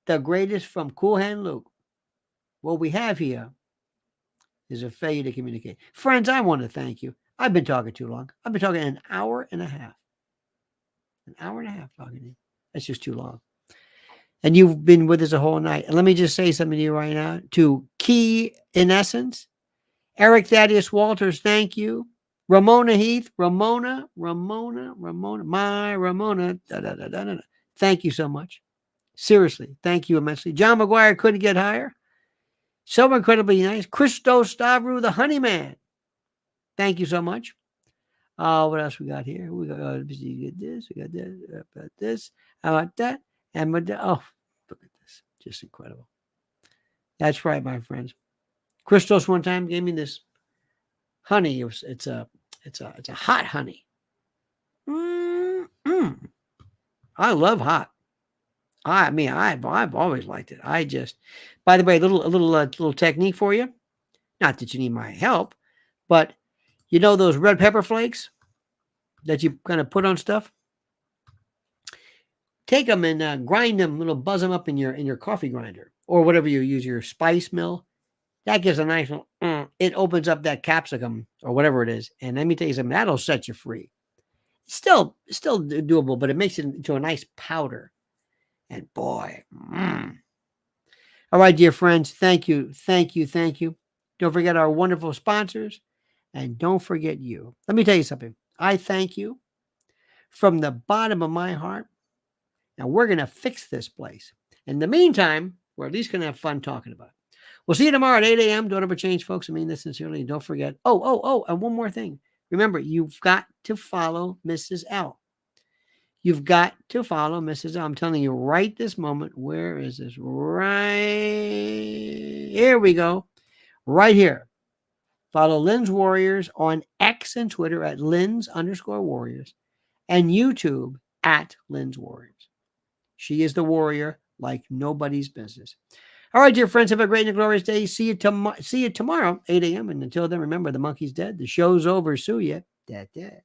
The greatest from Cool Hand Luke. What we have here is a failure to communicate. Friends, I want to thank you. I've been talking too long. I've been talking an hour and a half. An hour and a half talking to you. That's just too long. And you've been with us a whole night. And let me just say something to you right now. To Key, in essence, Eric Thaddeus Walters, thank you. Ramona Heath, Ramona, my Ramona. Thank you so much. Seriously, thank you immensely. John McGuire couldn't get higher. So incredibly nice. Christos Stavru, the honey man. Thank you so much. What else we got here? We got this. We got this. About this. How about that? And with the, oh, look at this. Just incredible. That's right, my friends. Christos one time gave me this honey. It's a hot honey. I love hot. I've always liked it. By the way, a little technique for you. Not that you need my help, but you know those red pepper flakes that you kind of put on stuff? Take them and grind them, buzz them up in your coffee grinder. or whatever you use, your spice mill. That gives a nice, it opens up that capsicum or whatever it is. And let me tell you something, that'll set you free. Still doable, but it makes it into a nice powder. And boy, All right, dear friends, thank you. Don't forget our wonderful sponsors, and don't forget you. Let me tell you something. I thank you from the bottom of my heart, and we're going to fix this place. In the meantime, we're at least going to have fun talking about it. We'll see you tomorrow at 8 a.m. Don't ever change, folks. I mean this sincerely. Don't forget. And one more thing. Remember, you've got to follow Mrs. L. You've got to follow Mrs. L. I'm telling you right this moment. Where is this? Right here we go. Right here. Follow Lynn's Warriors on X and Twitter at Lynn's_Warriors and YouTube at Lynn's Warriors. She is the warrior like nobody's business. All right, dear friends, have a great and glorious day. See you tomorrow, 8 a.m. And until then, remember, the monkey's dead. The show's over. Sue ya. Dead.